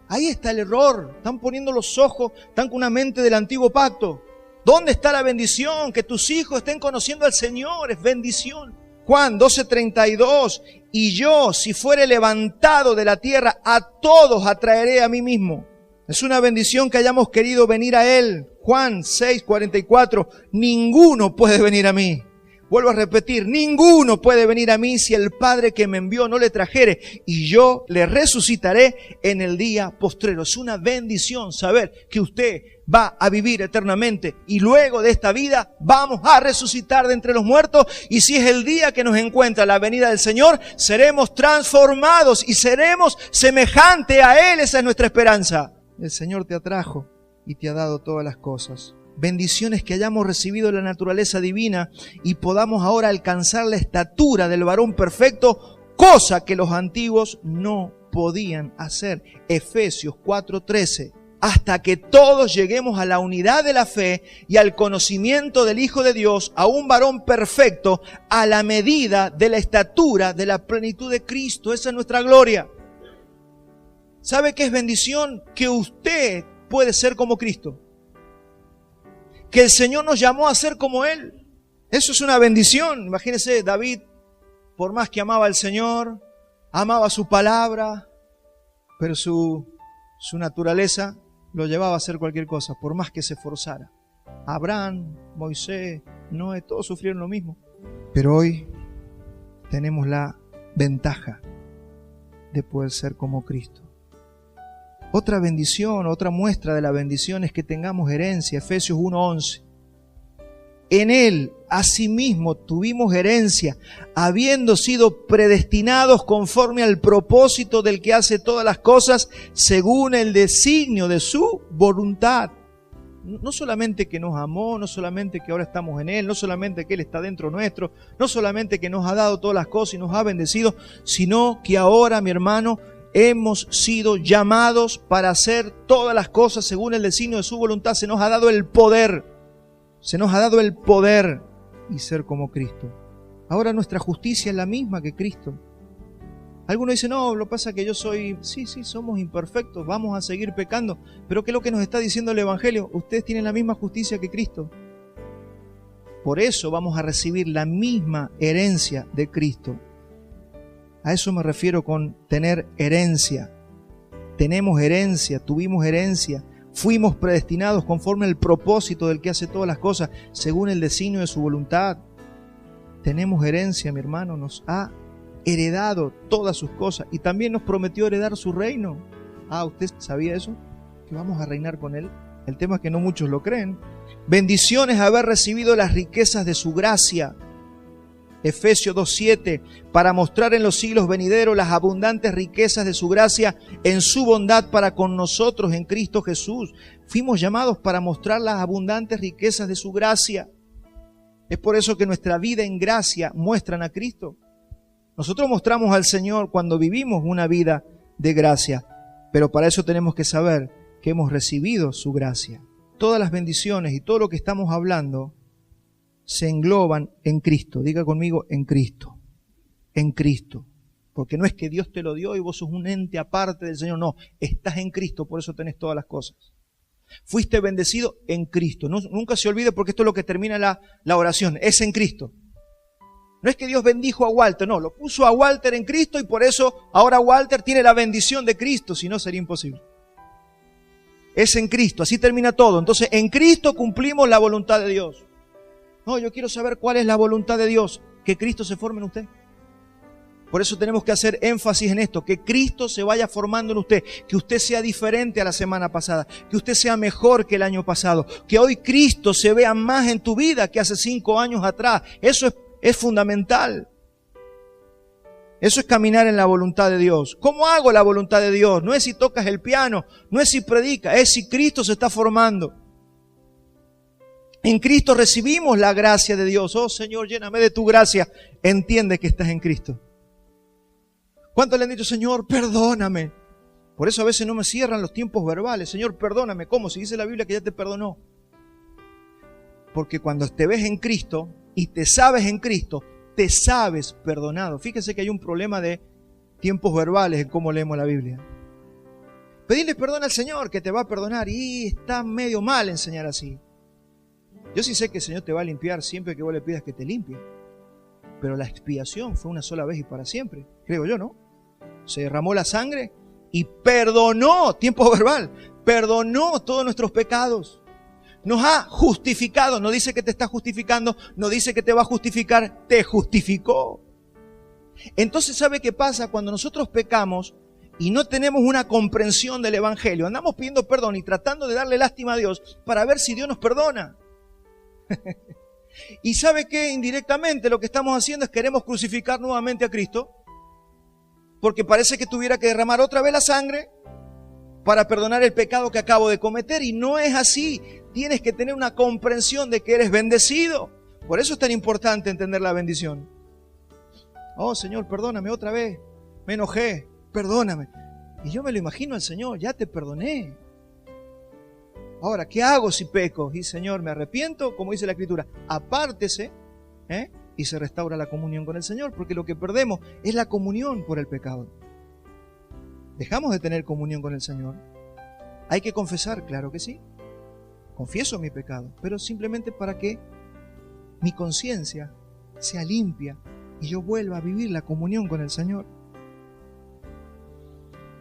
Ahí está el error. Están poniendo los ojos, están con una mente del antiguo pacto. ¿Dónde está la bendición? Que tus hijos estén conociendo al Señor, es bendición. Juan 12:32, y yo, si fuere levantado de la tierra, a todos atraeré a mí mismo. Es una bendición que hayamos querido venir a Él. Juan 6:44, ninguno puede venir a mí. Vuelvo a repetir, ninguno puede venir a mí si el Padre que me envió no le trajere, y yo le resucitaré en el día postrero. Es una bendición saber que usted va a vivir eternamente y luego de esta vida vamos a resucitar de entre los muertos, y si es el día que nos encuentra la venida del Señor, seremos transformados y seremos semejante a Él. Esa es nuestra esperanza. El Señor te atrajo y te ha dado todas las cosas. Bendiciones que hayamos recibido la naturaleza divina y podamos ahora alcanzar la estatura del varón perfecto, cosa que los antiguos no podían hacer. Efesios 4:13. Hasta que todos lleguemos a la unidad de la fe y al conocimiento del Hijo de Dios, a un varón perfecto, a la medida de la estatura de la plenitud de Cristo. Esa es nuestra gloria. ¿Sabe qué es bendición? Que usted puede ser como Cristo. Que el Señor nos llamó a ser como Él. Eso es una bendición. Imagínense, David, por más que amaba al Señor, amaba su palabra, pero su naturaleza lo llevaba a hacer cualquier cosa, por más que se esforzara. Abraham, Moisés, Noé, todos sufrieron lo mismo. Pero hoy tenemos la ventaja de poder ser como Cristo. Otra bendición, otra muestra de la bendición es que tengamos herencia. Efesios 1:11. En Él, asimismo, tuvimos herencia, habiendo sido predestinados conforme al propósito del que hace todas las cosas, según el designio de su voluntad. No solamente que nos amó, no solamente que ahora estamos en Él, no solamente que Él está dentro nuestro, no solamente que nos ha dado todas las cosas y nos ha bendecido, sino que ahora, mi hermano, hemos sido llamados para hacer todas las cosas según el designio de su voluntad. Se nos ha dado el poder. Se nos ha dado el poder y ser como Cristo. Ahora nuestra justicia es la misma que Cristo. Algunos dicen, no, lo que pasa es que yo soy... Sí, somos imperfectos, vamos a seguir pecando. Pero ¿qué es lo que nos está diciendo el Evangelio? Ustedes tienen la misma justicia que Cristo. Por eso vamos a recibir la misma herencia de Cristo. A eso me refiero con tener herencia. Tenemos herencia, tuvimos herencia. Fuimos predestinados conforme al propósito del que hace todas las cosas, según el designio de su voluntad. Tenemos herencia, mi hermano, nos ha heredado todas sus cosas y también nos prometió heredar su reino. ¿Usted sabía eso? Que vamos a reinar con Él. El tema es que no muchos lo creen. Bendiciones haber recibido las riquezas de su gracia. Efesios 2:7, para mostrar en los siglos venideros las abundantes riquezas de su gracia en su bondad para con nosotros en Cristo Jesús. Fuimos llamados para mostrar las abundantes riquezas de su gracia. Es por eso que nuestra vida en gracia muestran a Cristo. Nosotros mostramos al Señor cuando vivimos una vida de gracia, pero para eso tenemos que saber que hemos recibido su gracia. Todas las bendiciones y todo lo que estamos hablando se engloban en Cristo. Diga conmigo, en Cristo. En Cristo. Porque no es que Dios te lo dio y vos sos un ente aparte del Señor. No, estás en Cristo, por eso tenés todas las cosas. Fuiste bendecido en Cristo. Nunca se olvide, porque esto es lo que termina la oración. Es en Cristo. No es que Dios bendijo a Walter, no. Lo puso a Walter en Cristo y por eso ahora Walter tiene la bendición de Cristo. Si no, sería imposible. Es en Cristo. Así termina todo. Entonces, en Cristo cumplimos la voluntad de Dios. No, yo quiero saber cuál es la voluntad de Dios. Que Cristo se forme en usted. Por eso tenemos que hacer énfasis en esto. Que Cristo se vaya formando en usted. Que usted sea diferente a la semana pasada. Que usted sea mejor que el año pasado. Que hoy Cristo se vea más en tu vida que hace 5 años atrás. Eso es fundamental. Eso es caminar en la voluntad de Dios. ¿Cómo hago la voluntad de Dios? No es si tocas el piano. No es si predicas. Es si Cristo se está formando. En Cristo recibimos la gracia de Dios. Oh Señor, lléname de tu gracia. Entiende que estás en Cristo. ¿Cuántos le han dicho, Señor, perdóname? Por eso a veces no me cierran los tiempos verbales. Señor, perdóname. ¿Cómo? Si dice la Biblia que ya te perdonó. Porque cuando te ves en Cristo y te sabes en Cristo, te sabes perdonado. Fíjese que hay un problema de tiempos verbales en cómo leemos la Biblia. Pedirle perdón al Señor, que te va a perdonar. Y está medio mal enseñar así. Yo sí sé que el Señor te va a limpiar siempre que vos le pidas que te limpie. Pero la expiación fue una sola vez y para siempre. Creo yo, ¿no? Se derramó la sangre y perdonó, tiempo verbal, perdonó todos nuestros pecados. Nos ha justificado. No dice que te está justificando, no dice que te va a justificar, te justificó. Entonces, ¿sabe qué pasa? Cuando nosotros pecamos y no tenemos una comprensión del Evangelio, andamos pidiendo perdón y tratando de darle lástima a Dios para ver si Dios nos perdona. Y ¿sabe qué? Indirectamente lo que estamos haciendo es queremos crucificar nuevamente a Cristo, porque parece que tuviera que derramar otra vez la sangre para perdonar el pecado que acabo de cometer, y no es así. Tienes que tener una comprensión de que eres bendecido. Por eso es tan importante entender la bendición. Oh Señor, perdóname otra vez, me enojé, perdóname. Y yo me lo imagino al Señor, ya te perdoné. Ahora, ¿qué hago si peco? Y Señor, me arrepiento, como dice la Escritura, apártese, y se restaura la comunión con el Señor, porque lo que perdemos es la comunión por el pecado. Dejamos de tener comunión con el Señor. Hay que confesar, claro que sí. Confieso mi pecado, pero simplemente para que mi conciencia sea limpia y yo vuelva a vivir la comunión con el Señor.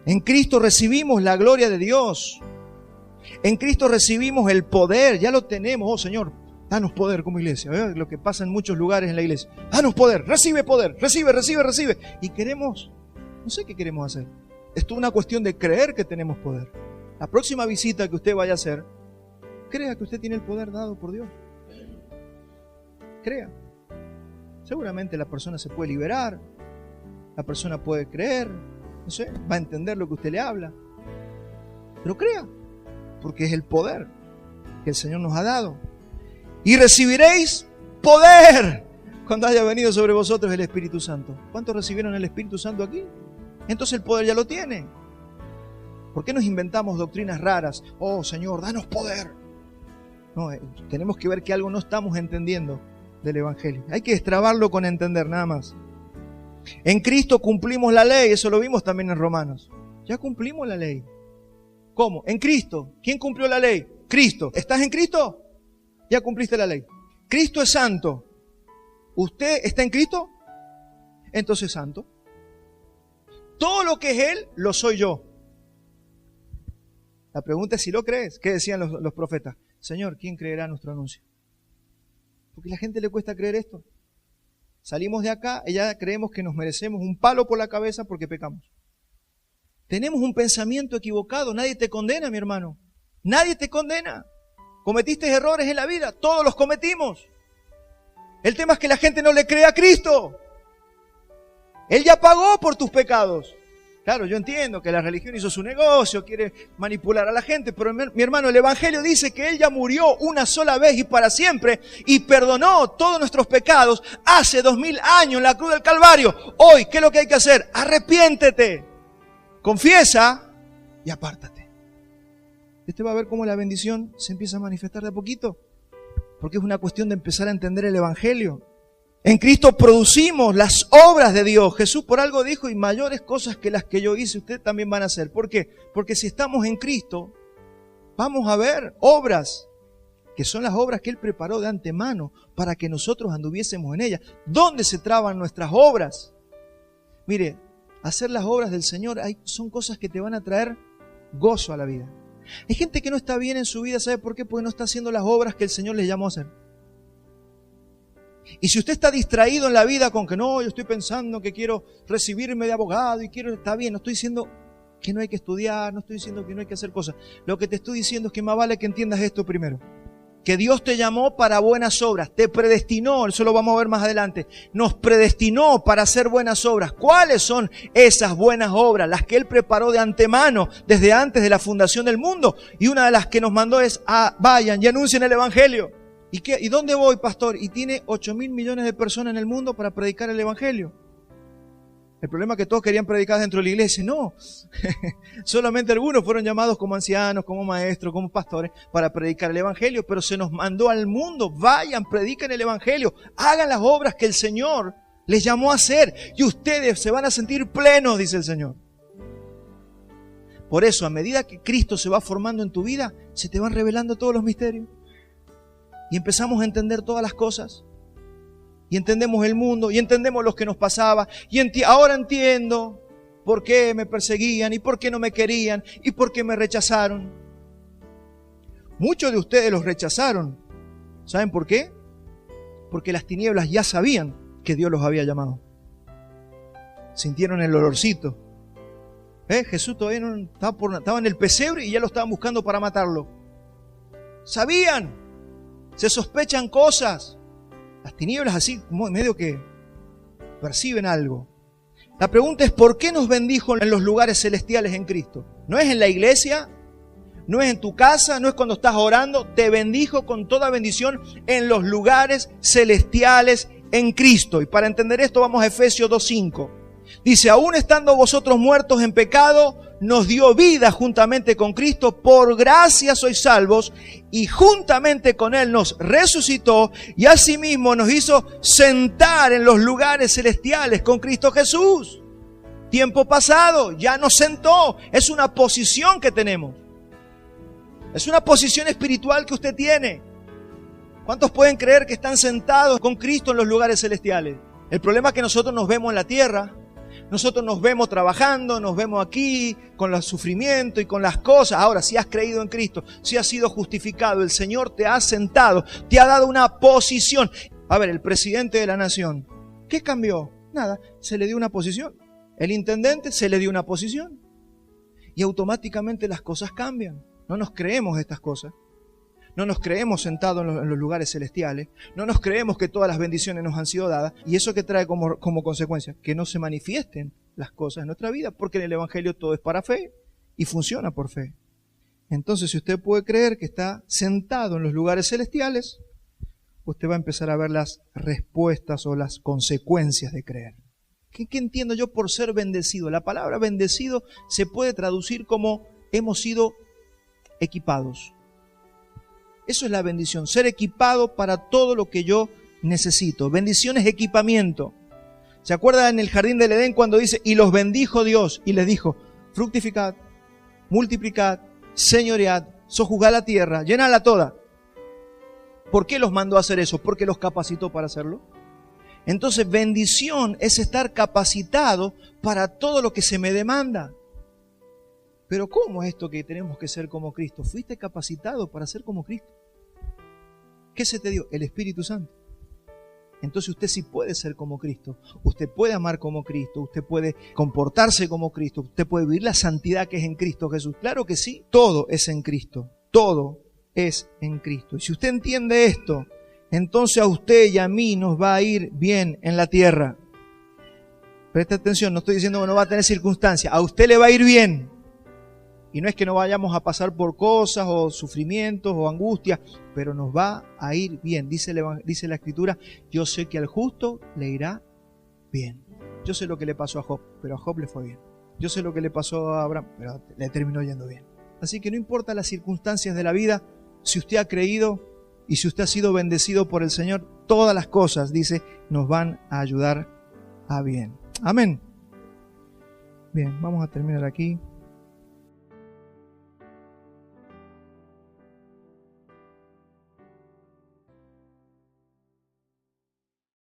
En Cristo recibimos la gloria de Dios. En Cristo recibimos el poder, ya lo tenemos. Oh Señor, danos poder como iglesia. ¿Verdad? Lo que pasa en muchos lugares en la iglesia. Danos poder, recibe, recibe. Y queremos, no sé qué queremos hacer. Esto es una cuestión de creer que tenemos poder. La próxima visita que usted vaya a hacer, crea que usted tiene el poder dado por Dios. Crea. Seguramente la persona se puede liberar, la persona puede creer, no sé, va a entender lo que usted le habla. Pero crea, porque es el poder que el Señor nos ha dado. Y recibiréis poder cuando haya venido sobre vosotros el Espíritu Santo. ¿Cuántos recibieron el Espíritu Santo aquí? Entonces el poder ya lo tiene. ¿Por qué nos inventamos doctrinas raras? Oh Señor, danos poder. No, tenemos que ver que algo no estamos entendiendo del Evangelio. Hay que destrabarlo con entender, nada más. En Cristo cumplimos la ley, eso lo vimos también en Romanos. Ya cumplimos la ley. ¿Cómo? En Cristo. ¿Quién cumplió la ley? Cristo. ¿Estás en Cristo? Ya cumpliste la ley. Cristo es santo. ¿Usted está en Cristo? Entonces es santo. Todo lo que es Él, lo soy yo. La pregunta es si lo crees. ¿Qué decían los profetas? Señor, ¿quién creerá nuestro anuncio? Porque a la gente le cuesta creer esto. Salimos de acá y ya creemos que nos merecemos un palo por la cabeza porque pecamos. Tenemos un pensamiento equivocado. Nadie te condena, mi hermano. Nadie te condena. Cometiste errores en la vida. Todos los cometimos. El tema es que la gente no le cree a Cristo. Él ya pagó por tus pecados. Claro, yo entiendo que la religión hizo su negocio, quiere manipular a la gente, pero mi hermano, el Evangelio dice que Él ya murió una sola vez y para siempre y perdonó todos nuestros pecados hace 2000 años en la cruz del Calvario. Hoy, ¿qué es lo que hay que hacer? Arrepiéntete, confiesa y apártate. Usted va a ver cómo la bendición se empieza a manifestar de a poquito, porque es una cuestión de empezar a entender el Evangelio. En Cristo producimos las obras de Dios. Jesús por algo dijo, y mayores cosas que las que yo hice, ustedes también van a hacer. ¿Por qué? Porque si estamos en Cristo, vamos a ver obras, que son las obras que Él preparó de antemano para que nosotros anduviésemos en ellas. ¿Dónde se traban nuestras obras? Mire, hacer las obras del Señor son cosas que te van a traer gozo a la vida. Hay gente que no está bien en su vida, ¿sabe por qué? Porque no está haciendo las obras que el Señor les llamó a hacer. Y si usted está distraído en la vida con que no, yo estoy pensando que quiero recibirme de abogado y quiero, está bien, no estoy diciendo que no hay que estudiar, no estoy diciendo que no hay que hacer cosas. Lo que te estoy diciendo es que más vale que entiendas esto primero. Que Dios te llamó para buenas obras, te predestinó, eso lo vamos a ver más adelante, nos predestinó para hacer buenas obras. ¿Cuáles son esas buenas obras? Las que Él preparó de antemano, desde antes de la fundación del mundo. Y una de las que nos mandó es, vayan y anuncien el Evangelio. ¿Y dónde voy, pastor? Y tiene 8.000 millones de personas en el mundo para predicar el Evangelio. El problema es que todos querían predicar dentro de la iglesia. No, solamente algunos fueron llamados como ancianos, como maestros, como pastores para predicar el Evangelio, pero se nos mandó al mundo. Vayan, prediquen el Evangelio, hagan las obras que el Señor les llamó a hacer y ustedes se van a sentir plenos, dice el Señor. Por eso, a medida que Cristo se va formando en tu vida, se te van revelando todos los misterios. Y empezamos a entender todas las cosas. Y entendemos el mundo. Y entendemos lo que nos pasaba. Y ahora entiendo por qué me perseguían. Y por qué no me querían. Y por qué me rechazaron. Muchos de ustedes los rechazaron. ¿Saben por qué? Porque las tinieblas ya sabían que Dios los había llamado. Sintieron el olorcito. Jesús todavía no estaba en el pesebre y ya lo estaban buscando para matarlo. Sabían. Se sospechan cosas. Las tinieblas así, medio que perciben algo. La pregunta es, ¿por qué nos bendijo en los lugares celestiales en Cristo? No es en la iglesia, no es en tu casa, no es cuando estás orando. Te bendijo con toda bendición en los lugares celestiales en Cristo. Y para entender esto vamos a Efesios 2:5. Dice, aún estando vosotros muertos en pecado, nos dio vida juntamente con Cristo, por gracia sois salvos, y juntamente con Él nos resucitó, y asimismo nos hizo sentar en los lugares celestiales con Cristo Jesús. Tiempo pasado, ya nos sentó, es una posición que tenemos. Es una posición espiritual que usted tiene. ¿Cuántos pueden creer que están sentados con Cristo en los lugares celestiales? El problema es que nosotros nos vemos en la tierra. Nosotros nos vemos trabajando, nos vemos aquí con el sufrimiento y con las cosas. Ahora, si has creído en Cristo, si has sido justificado, el Señor te ha sentado, te ha dado una posición. A ver, el presidente de la nación, ¿qué cambió? Nada, se le dio una posición. El intendente se le dio una posición. Y automáticamente las cosas cambian. No nos creemos estas cosas. No nos creemos sentados en los lugares celestiales. No nos creemos que todas las bendiciones nos han sido dadas. ¿Y eso qué trae como consecuencia? Que no se manifiesten las cosas en nuestra vida. Porque en el Evangelio todo es para fe y funciona por fe. Entonces, si usted puede creer que está sentado en los lugares celestiales, usted va a empezar a ver las respuestas o las consecuencias de creer. ¿Qué entiendo yo por ser bendecido? La palabra bendecido se puede traducir como hemos sido equipados. Eso es la bendición, ser equipado para todo lo que yo necesito. Bendición es equipamiento. ¿Se acuerdan en el jardín del Edén cuando dice, y los bendijo Dios y les dijo, fructificad, multiplicad, señoread, sojuzgad la tierra, llenadla toda? ¿Por qué los mandó a hacer eso? Porque los capacitó para hacerlo. Entonces, bendición es estar capacitado para todo lo que se me demanda. Pero ¿cómo es esto que tenemos que ser como Cristo? ¿Fuiste capacitado para ser como Cristo? ¿Qué se te dio? El Espíritu Santo. Entonces usted sí puede ser como Cristo, usted puede amar como Cristo, usted puede comportarse como Cristo, usted puede vivir la santidad que es en Cristo Jesús. Claro que sí, todo es en Cristo, todo es en Cristo. Y si usted entiende esto, entonces a usted y a mí nos va a ir bien en la tierra. Presta atención, no estoy diciendo que no va a tener circunstancias, a usted le va a ir bien. Y no es que no vayamos a pasar por cosas o sufrimientos o angustias, pero nos va a ir bien. Dice la Escritura, yo sé que al justo le irá bien. Yo sé lo que le pasó a Job, pero a Job le fue bien. Yo sé lo que le pasó a Abraham, pero le terminó yendo bien. Así que no importa las circunstancias de la vida, si usted ha creído y si usted ha sido bendecido por el Señor, todas las cosas, dice, nos van a ayudar a bien. Amén. Bien, vamos a terminar aquí.